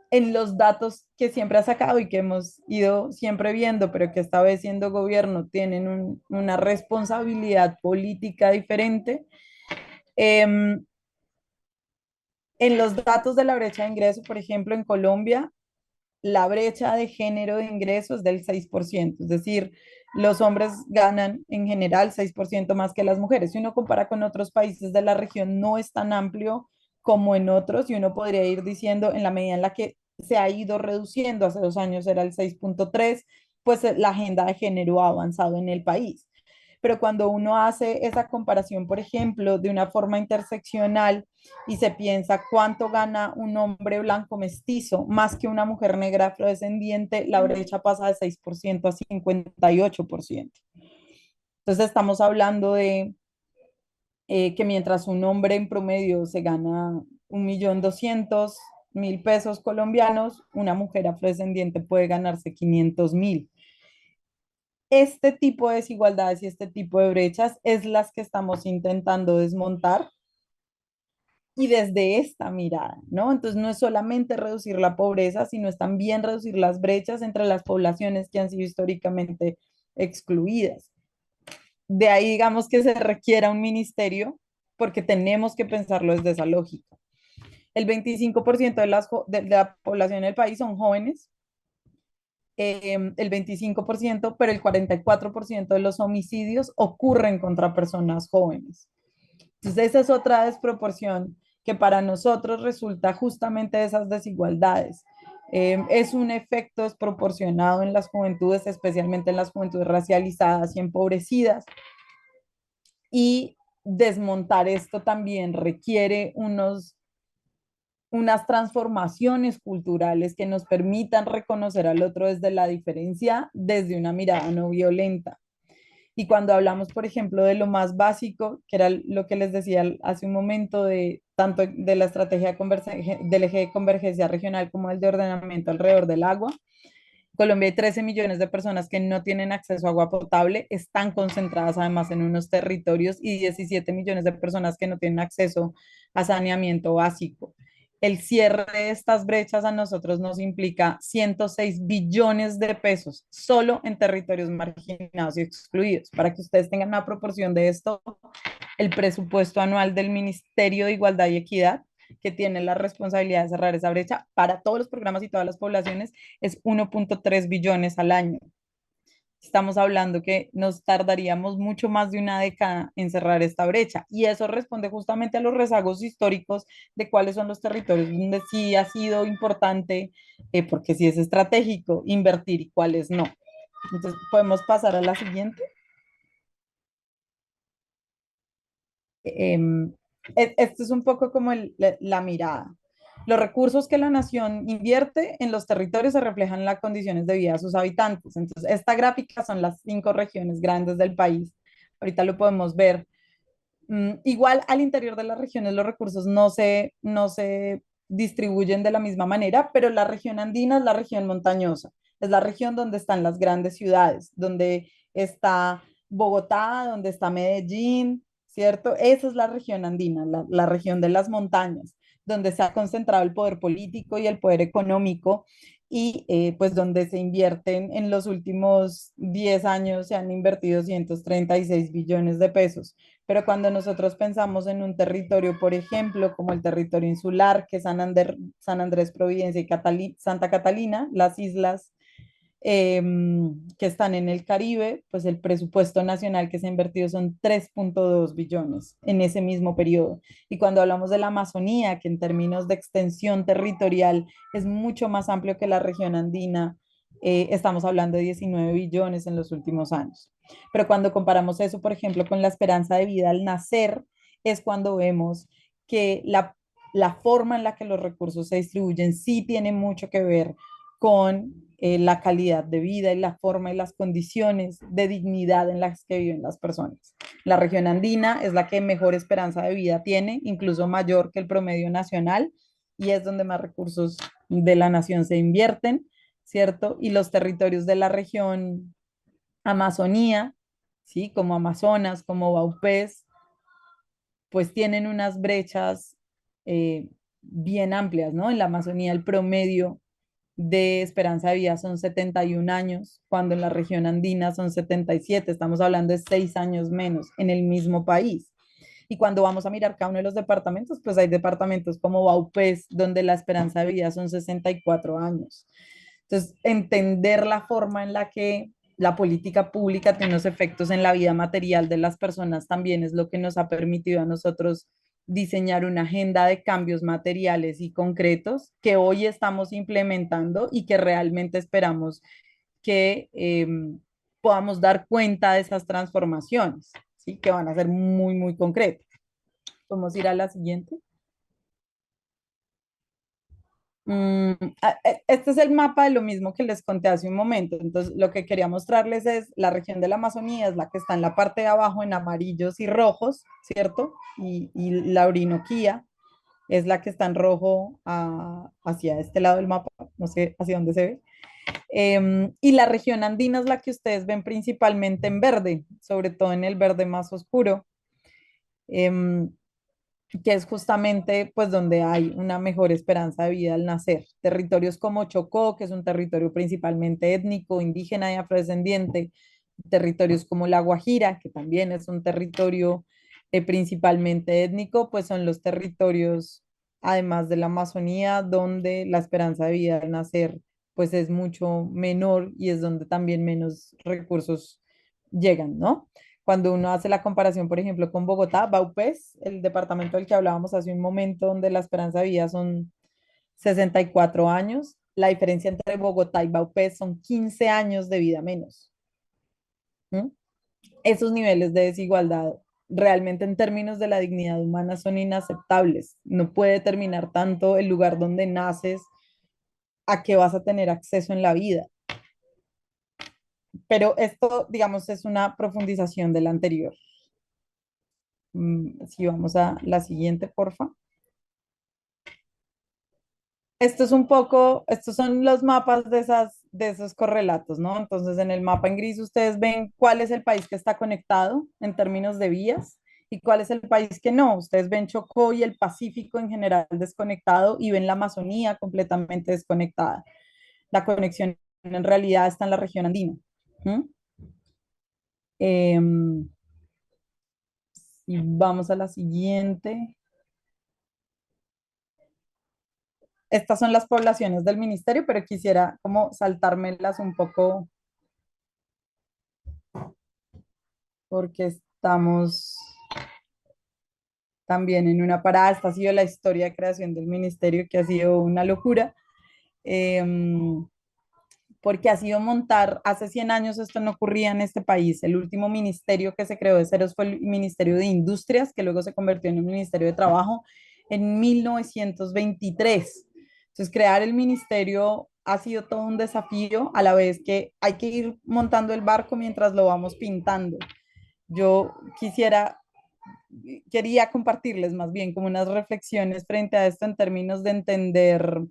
en los datos que siempre ha sacado y que hemos ido siempre viendo, pero que esta vez siendo gobierno tienen una responsabilidad política diferente. Eh, en los datos de la brecha de ingreso, por ejemplo, en Colombia, la brecha de género de ingresos es del 6%, es decir, los hombres ganan en general 6% más que las mujeres. Si uno compara con otros países de la región, no es tan amplio como en otros y uno podría ir diciendo en la medida en la que se ha ido reduciendo, hace 2 años era el 6,3, pues la agenda de género ha avanzado en el país. Pero cuando uno hace esa comparación, por ejemplo, de una forma interseccional y se piensa cuánto gana un hombre blanco mestizo más que una mujer negra afrodescendiente, la brecha pasa de 6% a 58%. Entonces estamos hablando de que mientras un hombre en promedio se gana 1.200.000 pesos colombianos, una mujer afrodescendiente puede ganarse 500.000. Este tipo de desigualdades y este tipo de brechas es las que estamos intentando desmontar y desde esta mirada, ¿no? Entonces no es solamente reducir la pobreza, sino es también reducir las brechas entre las poblaciones que han sido históricamente excluidas. De ahí, digamos, que se requiera un ministerio porque tenemos que pensarlo desde esa lógica. El 25% de la población del país son jóvenes, el 25%, pero el 44% de los homicidios ocurren contra personas jóvenes. Entonces, esa es otra desproporción que para nosotros resulta justamente de esas desigualdades. Es un efecto desproporcionado en las juventudes, especialmente en las juventudes racializadas y empobrecidas. Y desmontar esto también requiere unas transformaciones culturales que nos permitan reconocer al otro desde la diferencia, desde una mirada no violenta. Y cuando hablamos, por ejemplo, de lo más básico, que era lo que les decía hace un momento, de tanto de la estrategia del eje de convergencia regional como el de ordenamiento alrededor del agua, Colombia hay 13 millones de personas que no tienen acceso a agua potable, están concentradas además en unos territorios y 17 millones de personas que no tienen acceso a saneamiento básico. El cierre de estas brechas a nosotros nos implica 106 billones de pesos solo en territorios marginados y excluidos. Para que ustedes tengan una proporción de esto, el presupuesto anual del Ministerio de Igualdad y Equidad, que tiene la responsabilidad de cerrar esa brecha para todos los programas y todas las poblaciones, es 1,3 billones al año. Estamos hablando que nos tardaríamos mucho más de una década en cerrar esta brecha. Y eso responde justamente a los rezagos históricos de cuáles son los territorios donde sí ha sido importante, porque sí es estratégico invertir y cuáles no. Entonces, podemos pasar a la siguiente. Esto es un poco como la mirada. Los recursos que la nación invierte en los territorios se reflejan en las condiciones de vida de sus habitantes. Entonces, esta gráfica son las 5 regiones grandes del país. Ahorita lo podemos ver. Igual al interior de las regiones los recursos no se distribuyen de la misma manera, pero la región andina es la región montañosa, es la región donde están las grandes ciudades, donde está Bogotá, donde está Medellín, ¿cierto? Esa es la región andina, la región de las montañas, donde se ha concentrado el poder político y el poder económico y pues donde se invierten en los últimos 10 años, se han invertido 136 billones de pesos. Pero cuando nosotros pensamos en un territorio, por ejemplo, como el territorio insular, que es San Andrés, Providencia y Santa Catalina, las islas que están en el Caribe, pues el presupuesto nacional que se ha invertido son 3.2 billones en ese mismo periodo. Y cuando hablamos de la Amazonía, que en términos de extensión territorial es mucho más amplio que la región andina, estamos hablando de 19 billones en los últimos años. Pero cuando comparamos eso, por ejemplo, con la esperanza de vida al nacer, es cuando vemos que la forma en la que los recursos se distribuyen sí tiene mucho que ver con la calidad de vida y la forma y las condiciones de dignidad en las que viven las personas. La región andina es la que mejor esperanza de vida tiene, incluso mayor que el promedio nacional, y es donde más recursos de la nación se invierten, ¿cierto? Y los territorios de la región Amazonía, ¿sí? Como Amazonas, como Baupés, pues tienen unas brechas bien amplias, ¿no? En la Amazonía el promedio de esperanza de vida son 71 años, cuando en la región andina son 77, estamos hablando de 6 años menos en el mismo país. Y cuando vamos a mirar cada uno de los departamentos, pues hay departamentos como Baupés, donde la esperanza de vida son 64 años. Entonces, entender la forma en la que la política pública tiene unos efectos en la vida material de las personas también es lo que nos ha permitido a nosotros diseñar una agenda de cambios materiales y concretos que hoy estamos implementando y que realmente esperamos que podamos dar cuenta de esas transformaciones, ¿sí? Que van a ser muy, muy concretas. Podemos ir a la siguiente. Mm, este es el mapa de lo mismo que les conté hace un momento. Entonces, lo que quería mostrarles es la región de la Amazonía, es la que está en la parte de abajo en amarillos y rojos, ¿cierto? Y la Orinoquía es la que está en rojo hacia este lado del mapa, no sé hacia dónde se ve. Y la región andina es la que ustedes ven principalmente en verde, sobre todo en el verde más oscuro. Em, que es justamente pues donde hay una mejor esperanza de vida al nacer. Territorios como Chocó, que es un territorio principalmente étnico, indígena y afrodescendiente, territorios como La Guajira, que también es un territorio principalmente étnico, pues son los territorios, además de la Amazonía, donde la esperanza de vida al nacer pues es mucho menor y es donde también menos recursos llegan, ¿no? Cuando uno hace la comparación, por ejemplo, con Bogotá, Baupés, el departamento del que hablábamos hace un momento, donde la esperanza de vida son 64 años, la diferencia entre Bogotá y Baupés son 15 años de vida menos. ¿Mm? Esos niveles de desigualdad realmente en términos de la dignidad humana son inaceptables. No puede determinar tanto el lugar donde naces a qué vas a tener acceso en la vida. Pero esto, digamos, es una profundización del anterior. Si vamos a la siguiente, porfa. Esto es un poco, estos son los mapas de esos correlatos, ¿no? Entonces, en el mapa en gris ustedes ven cuál es el país que está conectado en términos de vías y cuál es el país que no. Ustedes ven Chocó y el Pacífico en general desconectado y ven la Amazonía completamente desconectada. La conexión en realidad está en la región andina. ¿Mm? Em, y vamos a la siguiente. Estas son las poblaciones del ministerio, pero quisiera como saltármelas un poco porque estamos también en una parada. Esta ha sido la historia de creación del ministerio, que ha sido una locura, eh, porque ha sido montar, hace 100 años esto no ocurría en este país. El último ministerio que se creó de ceros fue el Ministerio de Industrias, que luego se convirtió en el Ministerio de Trabajo en 1923. Entonces, crear el ministerio ha sido todo un desafío, a la vez que hay que ir montando el barco mientras lo vamos pintando. Yo quisiera quería compartirles más bien como unas reflexiones frente a esto en términos de entender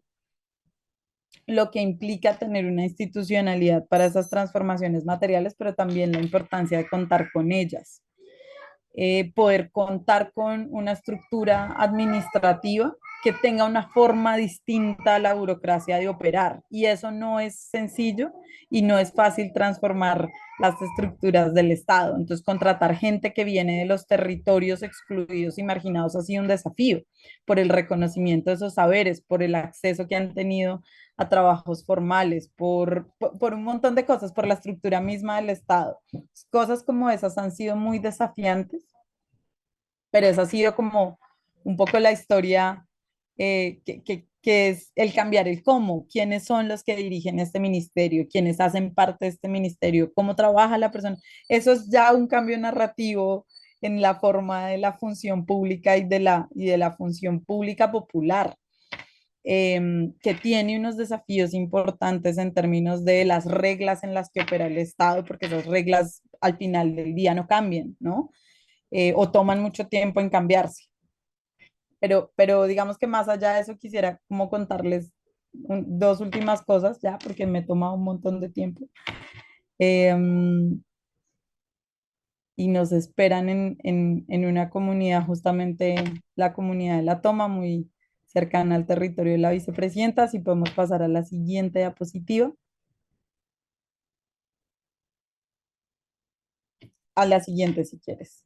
lo que implica tener una institucionalidad para esas transformaciones materiales, pero también la importancia de contar con ellas. Poder contar con una estructura administrativa que tenga una forma distinta a la burocracia de operar. Y eso no es sencillo y no es fácil transformar las estructuras del Estado. Entonces, contratar gente que viene de los territorios excluidos y marginados ha sido un desafío por el reconocimiento de esos saberes, por el acceso que han tenido a trabajos formales, por un montón de cosas, por la estructura misma del Estado. Cosas como esas han sido muy desafiantes, pero esa ha sido como un poco la historia, que es el cambiar el cómo, quiénes son los que dirigen este ministerio, quiénes hacen parte de este ministerio, cómo trabaja la persona. Eso es ya un cambio narrativo en la forma de la función pública y de la función pública popular, que tiene unos desafíos importantes en términos de las reglas en las que opera el Estado, porque esas reglas al final del día no cambian, ¿no? O toman mucho tiempo en cambiarse. Pero digamos que más allá de eso quisiera como contarles dos últimas cosas ya, porque me toma un montón de tiempo. Y nos esperan en una comunidad, justamente la comunidad de La Toma, muy cercana al territorio de la vicepresidenta. Si podemos pasar a la siguiente diapositiva. A la siguiente, si quieres.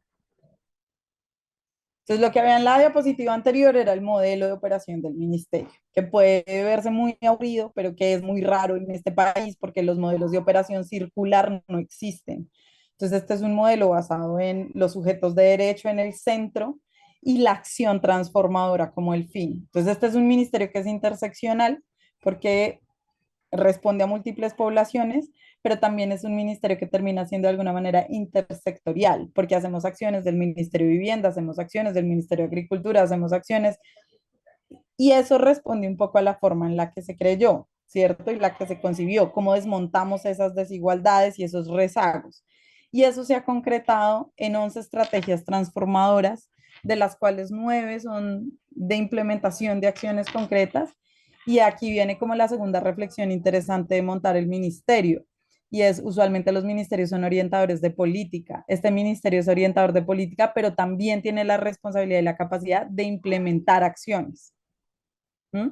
Entonces, lo que había en la diapositiva anterior era el modelo de operación del ministerio, que puede verse muy aburrido, pero que es muy raro en este país porque los modelos de operación circular no existen. Entonces, este es un modelo basado en los sujetos de derecho en el centro y la acción transformadora como el fin. Entonces, este es un ministerio que es interseccional porque responde a múltiples poblaciones, pero también es un ministerio que termina siendo de alguna manera intersectorial, porque hacemos acciones del Ministerio de Vivienda, hacemos acciones del Ministerio de Agricultura, hacemos acciones, y eso responde un poco a la forma en la que se creyó, ¿cierto? Y la que se concibió, cómo desmontamos esas desigualdades y esos rezagos. Y eso se ha concretado en 11 estrategias transformadoras, de las cuales 9 son de implementación de acciones concretas. Y aquí viene como la segunda reflexión interesante de montar el ministerio. Y es, usualmente los ministerios son orientadores de política. Este ministerio es orientador de política, pero también tiene la responsabilidad y la capacidad de implementar acciones. ¿Mm?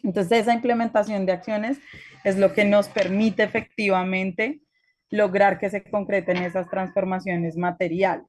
Entonces, esa implementación de acciones es lo que nos permite efectivamente lograr que se concreten esas transformaciones materiales.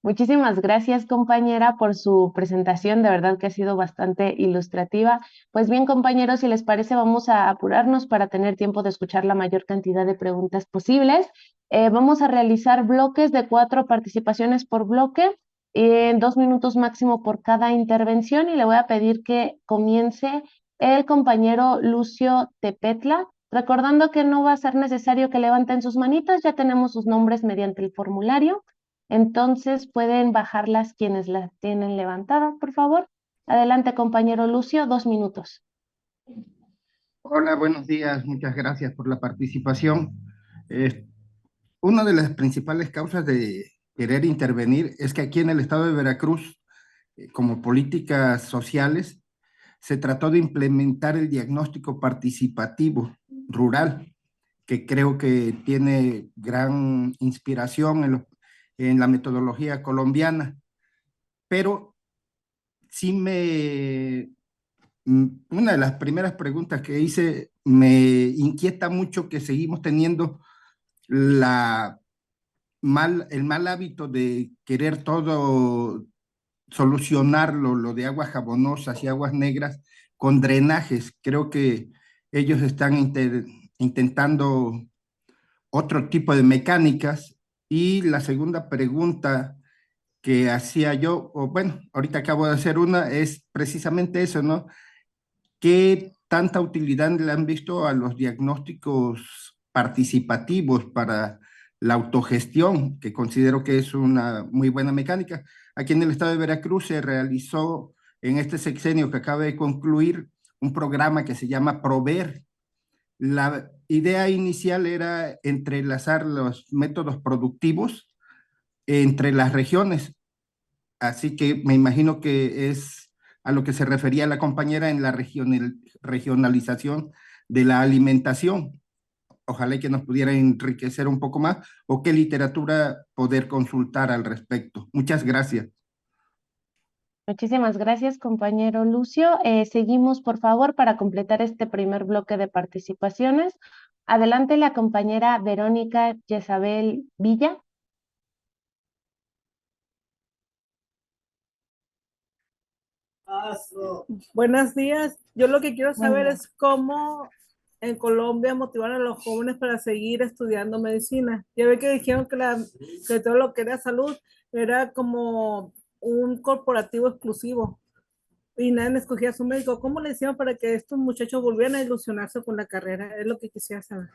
Muchísimas gracias, compañera, por su presentación. De verdad que ha sido bastante ilustrativa. Pues bien, compañeros, si les parece, vamos a apurarnos para tener tiempo de escuchar la mayor cantidad de preguntas posibles. Vamos a realizar bloques de 4 participaciones por bloque, en 2 minutos máximo por cada intervención, y le voy a pedir que comience el compañero Lucio Tepetla. Recordando que no va a ser necesario que levanten sus manitas, ya tenemos sus nombres mediante el formulario. Entonces pueden bajarlas quienes las tienen levantada, por favor. Adelante, compañero Lucio, 2 minutos. Hola, buenos días. Muchas gracias por la participación. Eh, una de las principales causas de querer intervenir es que aquí en el estado de Veracruz, como políticas sociales, se trató de implementar el diagnóstico participativo rural, que creo que tiene gran inspiración en la metodología colombiana, pero sí una de las primeras preguntas que hice, me inquieta mucho que seguimos teniendo el mal hábito de querer todo solucionarlo, lo de aguas jabonosas y aguas negras, con drenajes. Creo que ellos están intentando otro tipo de mecánicas. Y la segunda pregunta que hacía yo, o bueno, ahorita acabo de hacer una, es precisamente eso, ¿no? ¿Qué tanta utilidad le han visto a los diagnósticos participativos para la autogestión, que considero que es una muy buena mecánica? Aquí en el estado de Veracruz se realizó en este sexenio que acaba de concluir un programa que se llama Prover. La idea inicial era entrelazar los métodos productivos entre las regiones, Así que me imagino que es a lo que se refería la compañera en la regionalización de la alimentación. Ojalá y que nos pudiera enriquecer un poco más o qué literatura poder consultar al respecto. Muchas gracias. Muchísimas gracias, compañero Lucio. Seguimos, por favor, para completar este primer bloque de participaciones. Adelante la compañera Verónica Jezabel Villa. Buenos días. Yo lo que quiero saber Bueno, es cómo en Colombia motivar a los jóvenes para seguir estudiando medicina. Ya ve que dijeron que todo lo que era salud era como un corporativo exclusivo y nadie escogía a su médico. ¿Cómo le hicieron para que estos muchachos volvieran a ilusionarse con la carrera? Es lo que quisiera saber,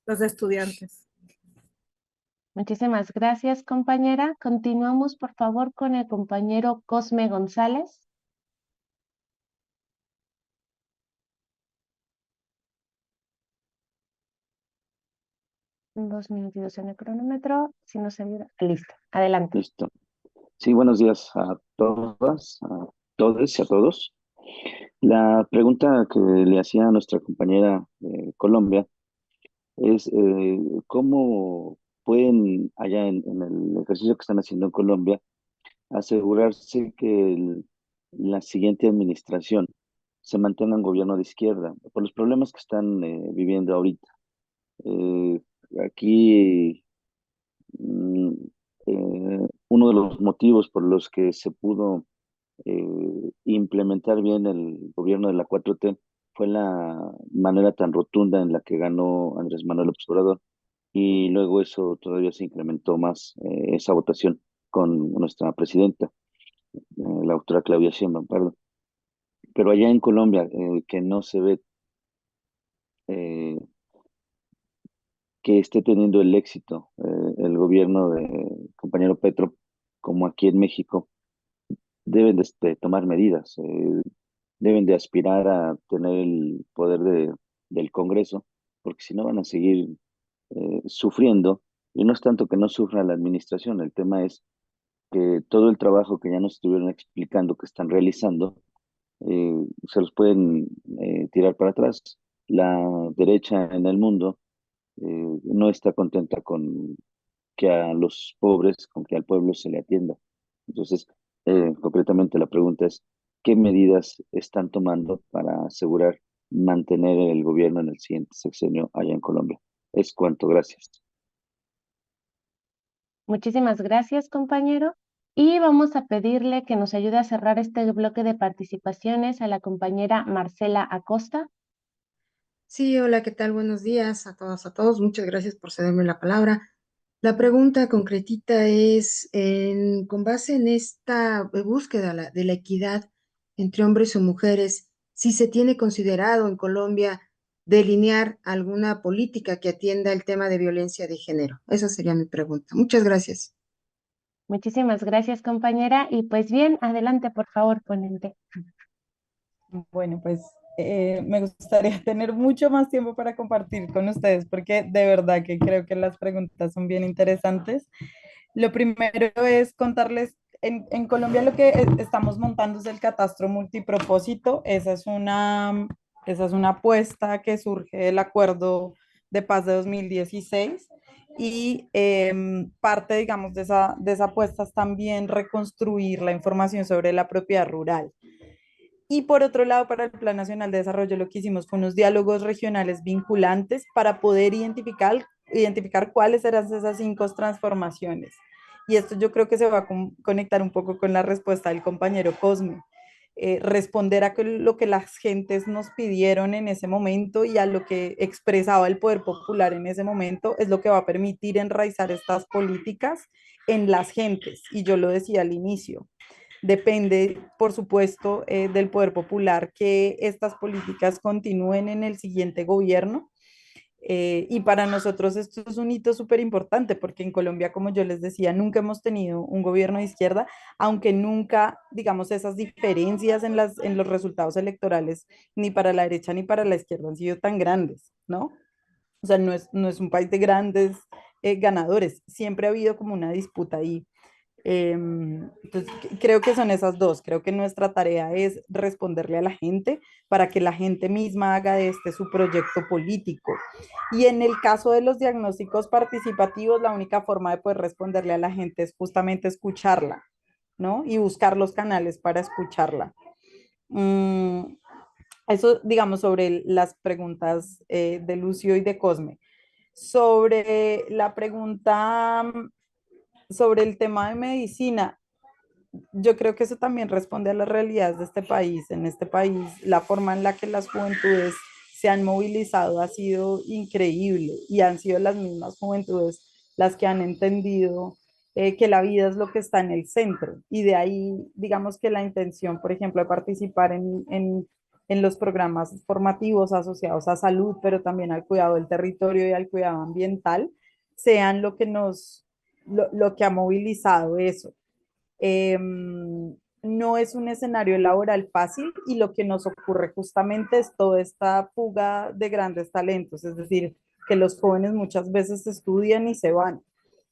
los estudiantes. Muchísimas gracias, compañera. Continuamos, por favor, con el compañero Cosme González. 2 minutitos en el cronómetro. Si no se viera. Listo. Adelante. Listo. Sí, buenos días a todas, a todos y a todos. La pregunta que le hacía a nuestra compañera de Colombia es cómo pueden allá en el ejercicio que están haciendo en Colombia asegurarse que la siguiente administración se mantenga un gobierno de izquierda por los problemas que están viviendo ahorita. Eh, Aquí Mm, uno de los motivos por los que se pudo implementar bien el gobierno de la 4T fue la manera tan rotunda en la que ganó Andrés Manuel López Obrador, y luego eso todavía se incrementó más, esa votación con nuestra presidenta, la doctora Claudia Sheinbaum, perdón. Pero allá en Colombia, que no se ve eh, que esté teniendo el éxito el gobierno de compañero Petro, como aquí en México, deben de tomar medidas, deben de aspirar a tener el poder del Congreso, porque si no van a seguir sufriendo, y no es tanto que no sufra la administración, el tema es que todo el trabajo que ya nos estuvieron explicando que están realizando, se los pueden tirar para atrás. La derecha en el mundo no está contenta con que a los pobres, con que al pueblo se le atienda. Entonces, concretamente la pregunta es, ¿qué medidas están tomando para asegurar mantener el gobierno en el siguiente sexenio allá en Colombia? Es cuanto, gracias. Muchísimas gracias, compañero. Y vamos a pedirle que nos ayude a cerrar este bloque de participaciones a la compañera Marcela Acosta. Sí, hola, ¿qué tal? Buenos días a todas, a todos. Muchas gracias por cederme la palabra. La pregunta concretita es, con base en esta búsqueda de la equidad entre hombres y mujeres, si se tiene considerado en Colombia delinear alguna política que atienda el tema de violencia de género. Esa sería mi pregunta. Muchas gracias. Muchísimas gracias, compañera. Y pues bien, adelante, por favor, ponente. bueno, pues me gustaría tener mucho más tiempo para compartir con ustedes porque de verdad que creo que las preguntas son bien interesantes. Lo primero es contarles, en Colombia lo que estamos montando es el catastro multipropósito. Esa es una apuesta que surge del Acuerdo de Paz de 2016 y parte, digamos, de esa apuesta es también reconstruir la información sobre la propiedad rural. Y por otro lado, para el Plan Nacional de Desarrollo, lo que hicimos fue unos diálogos regionales vinculantes para poder identificar cuáles eran esas 5 transformaciones. Y esto yo creo que se va a conectar un poco con la respuesta del compañero Cosme. Responder a lo que las gentes nos pidieron en ese momento y a lo que expresaba el poder popular en ese momento es lo que va a permitir enraizar estas políticas en las gentes. Y yo lo decía al inicio, depende, por supuesto, del poder popular que estas políticas continúen en el siguiente gobierno. Y para nosotros esto es un hito súper importante porque en Colombia, como yo les decía, nunca hemos tenido un gobierno de izquierda, aunque nunca, digamos, esas diferencias en los resultados electorales, ni para la derecha ni para la izquierda han sido tan grandes, ¿no? O sea, no es un país de grandes ganadores, siempre ha habido como una disputa ahí. Entonces, creo que son esas dos. Creo que nuestra tarea es responderle a la gente para que la gente misma haga de este su proyecto político. Y en el caso de los diagnósticos participativos, la única forma de poder responderle a la gente es justamente escucharla, ¿no? Y buscar los canales para escucharla. Mm, Eso, digamos, sobre las preguntas de Lucio y de Cosme. Sobre la pregunta sobre el tema de medicina, yo creo que eso también responde a las realidades de este país. En este país, la forma en la que las juventudes se han movilizado ha sido increíble y han sido las mismas juventudes las que han entendido que la vida es lo que está en el centro. Y de ahí, digamos que la intención, por ejemplo, de participar en los programas formativos asociados a salud, pero también al cuidado del territorio y al cuidado ambiental, sean lo que ha movilizado eso. No es un escenario laboral fácil y lo que nos ocurre justamente es toda esta fuga de grandes talentos, es decir, que los jóvenes muchas veces estudian y se van.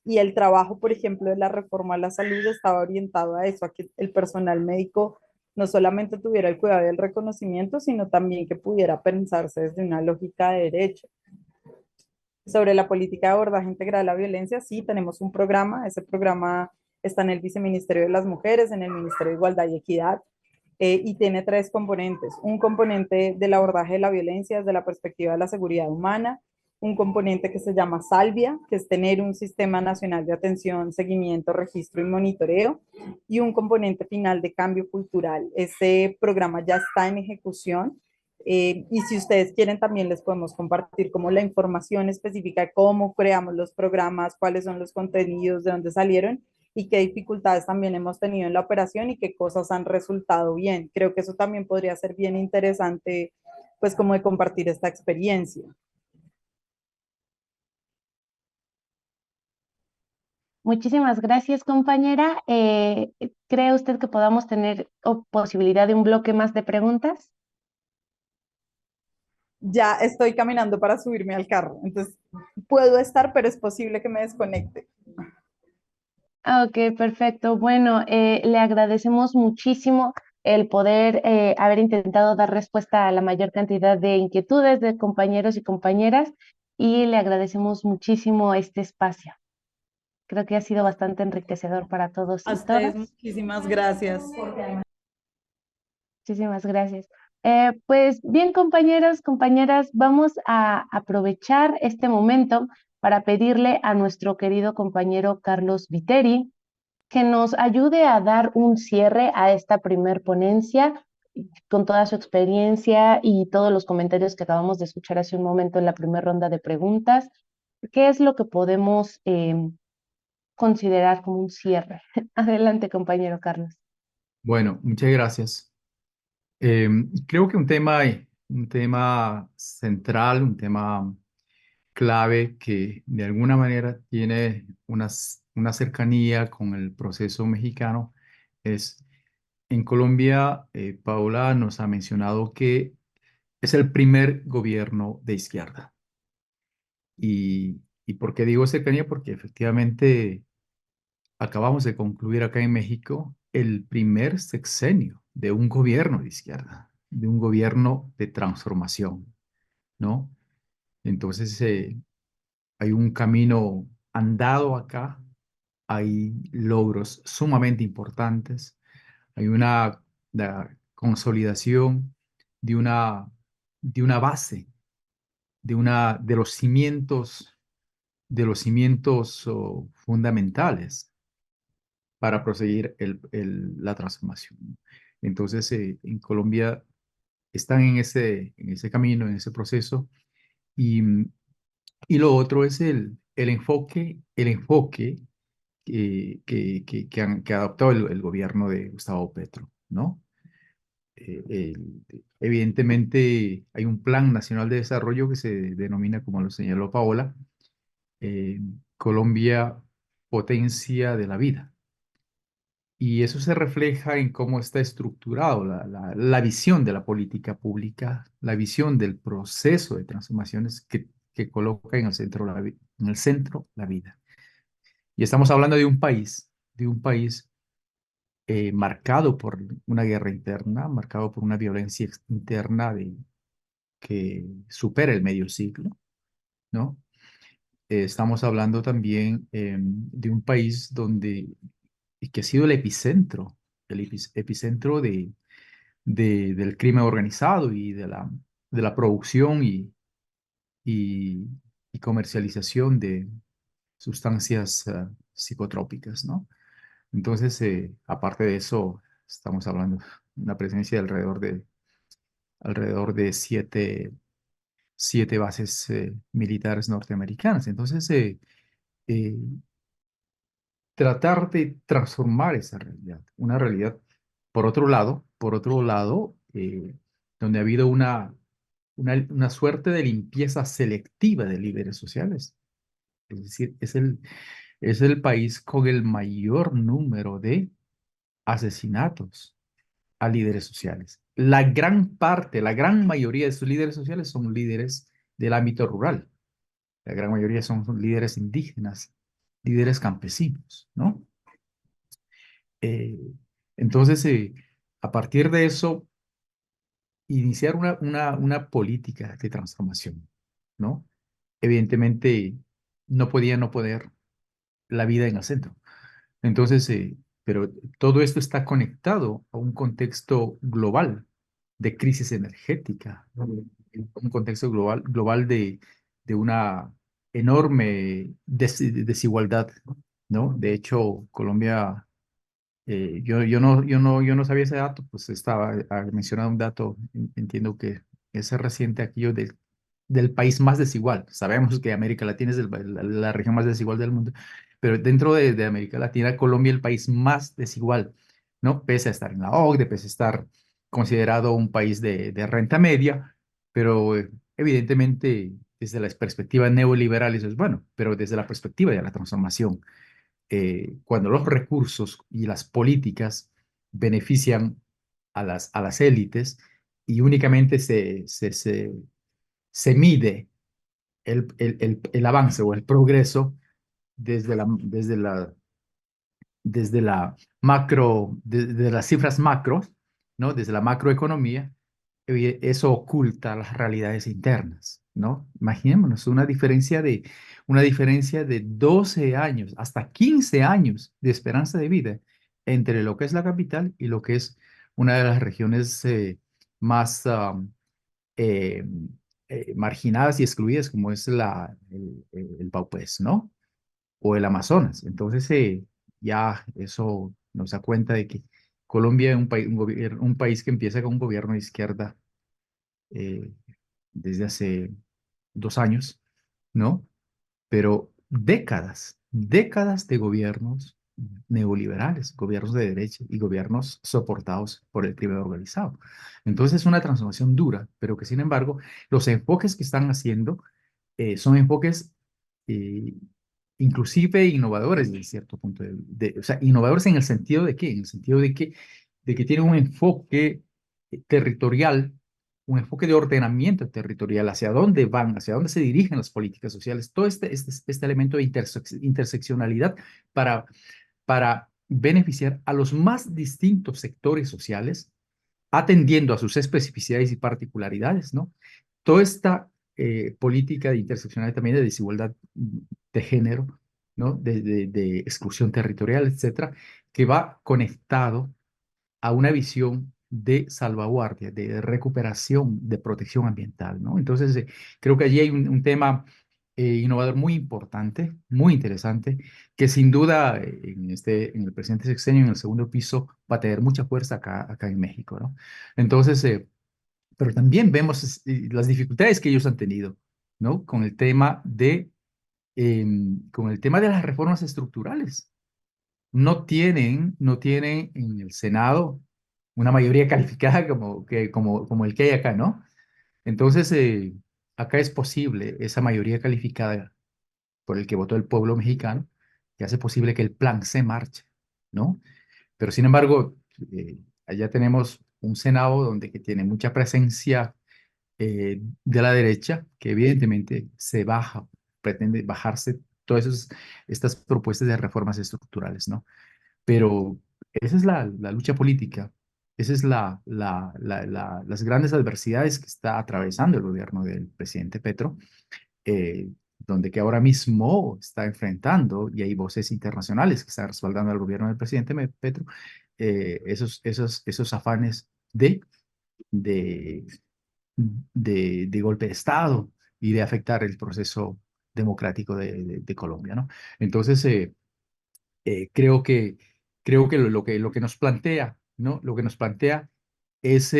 Y el trabajo, por ejemplo, de la reforma a la salud estaba orientado a eso, a que el personal médico no solamente tuviera el cuidado y el reconocimiento, sino también que pudiera pensarse desde una lógica de derecho. Sobre la política de abordaje integral a la violencia, sí, tenemos un programa. Ese programa está en el Viceministerio de las Mujeres, en el Ministerio de Igualdad y Equidad, y tiene tres componentes. Un componente del abordaje de la violencia desde la perspectiva de la seguridad humana, un componente que se llama Salvia, que es tener un sistema nacional de atención, seguimiento, registro y monitoreo, y un componente final de cambio cultural. Ese programa ya está en ejecución. Y si ustedes quieren, también les podemos compartir como la información específica de cómo creamos los programas, cuáles son los contenidos, de dónde salieron y qué dificultades también hemos tenido en la operación y qué cosas han resultado bien. Creo que eso también podría ser bien interesante, pues como de compartir esta experiencia. Muchísimas gracias, compañera. ¿Cree usted que podamos tener posibilidad de un bloque más de preguntas? Ya estoy caminando para subirme al carro, entonces puedo estar, pero es posible que me desconecte. Ok, perfecto. Bueno, le agradecemos muchísimo el poder haber intentado dar respuesta a la mayor cantidad de inquietudes de compañeros y compañeras y le agradecemos muchísimo este espacio. Creo que ha sido bastante enriquecedor para todos A y ustedes, todas. muchísimas gracias. Muchísimas gracias. Pues bien, compañeros, compañeras, vamos a aprovechar este momento para pedirle a nuestro querido compañero Carlos Viteri que nos ayude a dar un cierre a esta primer ponencia con toda su experiencia y todos los comentarios que acabamos de escuchar hace un momento en la primera ronda de preguntas. ¿Qué es lo que podemos considerar como un cierre? Adelante, compañero Carlos. Bueno, muchas gracias. Creo que un tema central, un tema clave que de alguna manera tiene una cercanía con el proceso mexicano es, en Colombia, Paola nos ha mencionado que es el primer gobierno de izquierda. ¿Y por qué digo cercanía? Porque efectivamente acabamos de concluir acá en México el primer sexenio de un gobierno de izquierda, de un gobierno de transformación, ¿no? Entonces, hay un camino andado acá, hay logros sumamente importantes, hay la consolidación de una base, de los cimientos fundamentales para proseguir la transformación. Entonces, en Colombia están en ese camino, en ese proceso, y, y lo otro es el enfoque que ha adoptado el gobierno de Gustavo Petro, ¿no? Evidentemente hay un Plan Nacional de Desarrollo que se denomina, como lo señaló Paola, eh, Colombia Potencia de la Vida. Y eso se refleja en cómo está estructurado la visión de la política pública, la visión del proceso de transformaciones que coloca en el centro la vida. Y estamos hablando de un país de un país marcado por una guerra interna, marcado por una violencia interna que supera el medio siglo, ¿no? Estamos hablando también de un país que ha sido el epicentro del crimen organizado y de la producción y, y comercialización de sustancias psicotrópicas, ¿no? Entonces, aparte de eso, estamos hablando de una presencia de alrededor de siete bases militares norteamericanas. Entonces, eh, tratar de transformar esa realidad, una realidad, por otro lado, donde ha habido una suerte de limpieza selectiva de líderes sociales. Es decir, es el país con el mayor número de asesinatos a líderes sociales. La gran parte, la gran mayoría de sus líderes sociales son líderes del ámbito rural. La gran mayoría son líderes indígenas, líderes campesinos, ¿no? Eh, entonces, a partir de eso, iniciar una política de transformación, ¿no? Evidentemente, no podía no poner la vida en el centro. Entonces, pero todo esto está conectado a un contexto global de crisis energética, ¿no? Un contexto global de una enorme desigualdad, ¿no? De hecho, Colombia, yo no sabía ese dato, pues estaba mencionado un dato, entiendo que es reciente aquello del país más desigual. Sabemos que América Latina es la región más desigual del mundo, pero dentro de América Latina, Colombia es el país más desigual, ¿no? Pese a estar en la OCDE, pese a estar considerado un país de renta media, pero evidentemente desde la perspectiva neoliberal eso es bueno, pero desde la perspectiva de la transformación, cuando los recursos y las políticas benefician a las élites y únicamente se mide el avance o el progreso desde la desde las cifras macros, ¿no? Desde la macroeconomía, eso oculta las realidades internas, ¿no? Imaginémonos una diferencia de 12 años, hasta 15 años de esperanza de vida entre lo que es la capital y lo que es una de las regiones más eh, marginadas y excluidas, como es el Paupés, ¿no? O el Amazonas. Entonces, ya eso nos da cuenta de que Colombia es un país que empieza con un gobierno de izquierda eh, desde hace 2 años, ¿no? Pero décadas de gobiernos neoliberales, gobiernos de derecha y gobiernos soportados por el crimen organizado. Entonces es una transformación dura, pero que sin embargo los enfoques que están haciendo son enfoques eh, inclusive innovadores desde cierto punto o sea, innovadores en el sentido de qué, en el sentido de que tienen un enfoque territorial, un enfoque de ordenamiento territorial, hacia dónde van, hacia dónde se dirigen las políticas sociales, todo este elemento de interseccionalidad para, para beneficiar a los más distintos sectores sociales, atendiendo a sus especificidades y particularidades, ¿no? Toda esta política de interseccionalidad también de desigualdad de género, ¿no? De exclusión territorial, etcétera, que va conectado a una visión de salvaguardia, de recuperación, de protección ambiental, ¿no? Entonces, creo que allí hay un tema innovador muy importante, muy interesante, que sin duda en el presente sexenio, en el segundo piso, va a tener mucha fuerza acá en México, ¿no? Entonces, pero también vemos las dificultades que ellos han tenido, ¿no? Con el tema de las reformas estructurales. No tienen en el Senado una mayoría calificada como el que hay acá, ¿no? Entonces, acá es posible esa mayoría calificada por el que votó el pueblo mexicano, que hace posible que el plan se marche, ¿no? Pero sin embargo, allá tenemos un Senado donde que tiene mucha presencia de la derecha, que evidentemente pretende bajarse todas estas propuestas de reformas estructurales, ¿no? Pero esa es la lucha política, esa es las grandes adversidades que está atravesando el gobierno del presidente Petro, eh, donde que ahora mismo está enfrentando, y hay voces internacionales que están respaldando al gobierno del presidente Petro, esos afanes de, de golpe de Estado y de afectar el proceso democrático de Colombia, ¿no? Entonces, creo que lo que nos plantea, ¿no? Lo que nos plantea es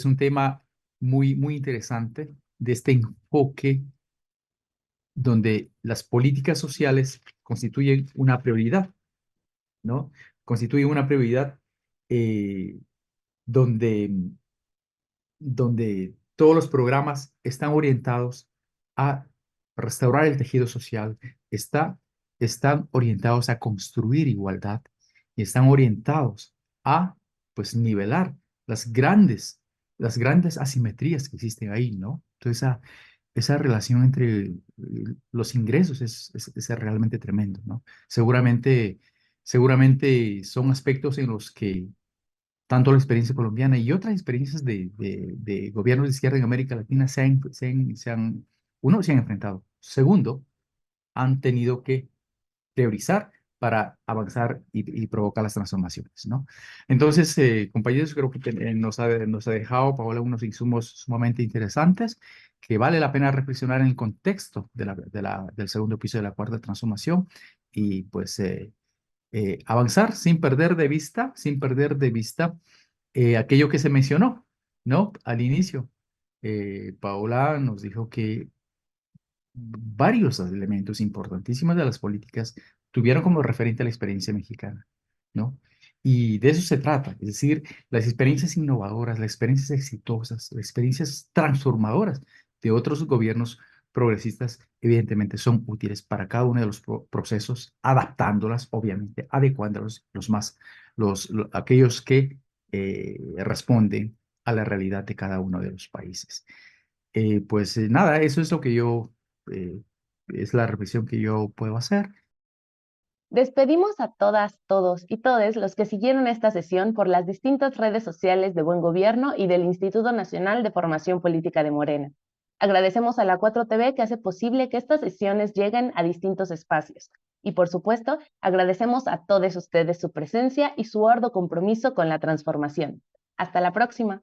un tema muy interesante de este enfoque donde las políticas sociales constituyen una prioridad, ¿no? Constituyen una prioridad eh, donde donde todos los programas están orientados a restaurar el tejido social, están orientados a construir igualdad y están orientados a, pues, nivelar las grandes asimetrías que existen ahí, ¿no? Entonces, esa relación entre los ingresos es realmente tremendo, ¿no? Seguramente son aspectos en los que tanto la experiencia colombiana y otras experiencias de gobiernos de izquierda en América Latina uno, se han enfrentado. Segundo, han tenido que priorizar para avanzar y provocar las transformaciones, ¿no? Entonces, compañeros, creo que nos ha dejado, Paola, unos insumos sumamente interesantes que vale la pena reflexionar en el contexto del segundo piso de la cuarta transformación y pues avanzar sin perder de vista aquello que se mencionó, ¿no? Al inicio, Paola nos dijo que varios elementos importantísimos de las políticas tuvieron como referente a la experiencia mexicana, ¿no? Y de eso se trata, es decir, las experiencias innovadoras, las experiencias exitosas, las experiencias transformadoras de otros gobiernos progresistas, evidentemente son útiles para cada uno de los procesos, adaptándolas, obviamente, adecuándolos aquellos que responden a la realidad de cada uno de los países. Pues nada, eso es lo que eh, es la reflexión que yo puedo hacer. Despedimos a todas, todos y todes los que siguieron esta sesión por las distintas redes sociales de Buen Gobierno y del Instituto Nacional de Formación Política de Morena. Agradecemos a la 4TV que hace posible que estas sesiones lleguen a distintos espacios. Y por supuesto, agradecemos a todos ustedes su presencia y su arduo compromiso con la transformación. Hasta la próxima.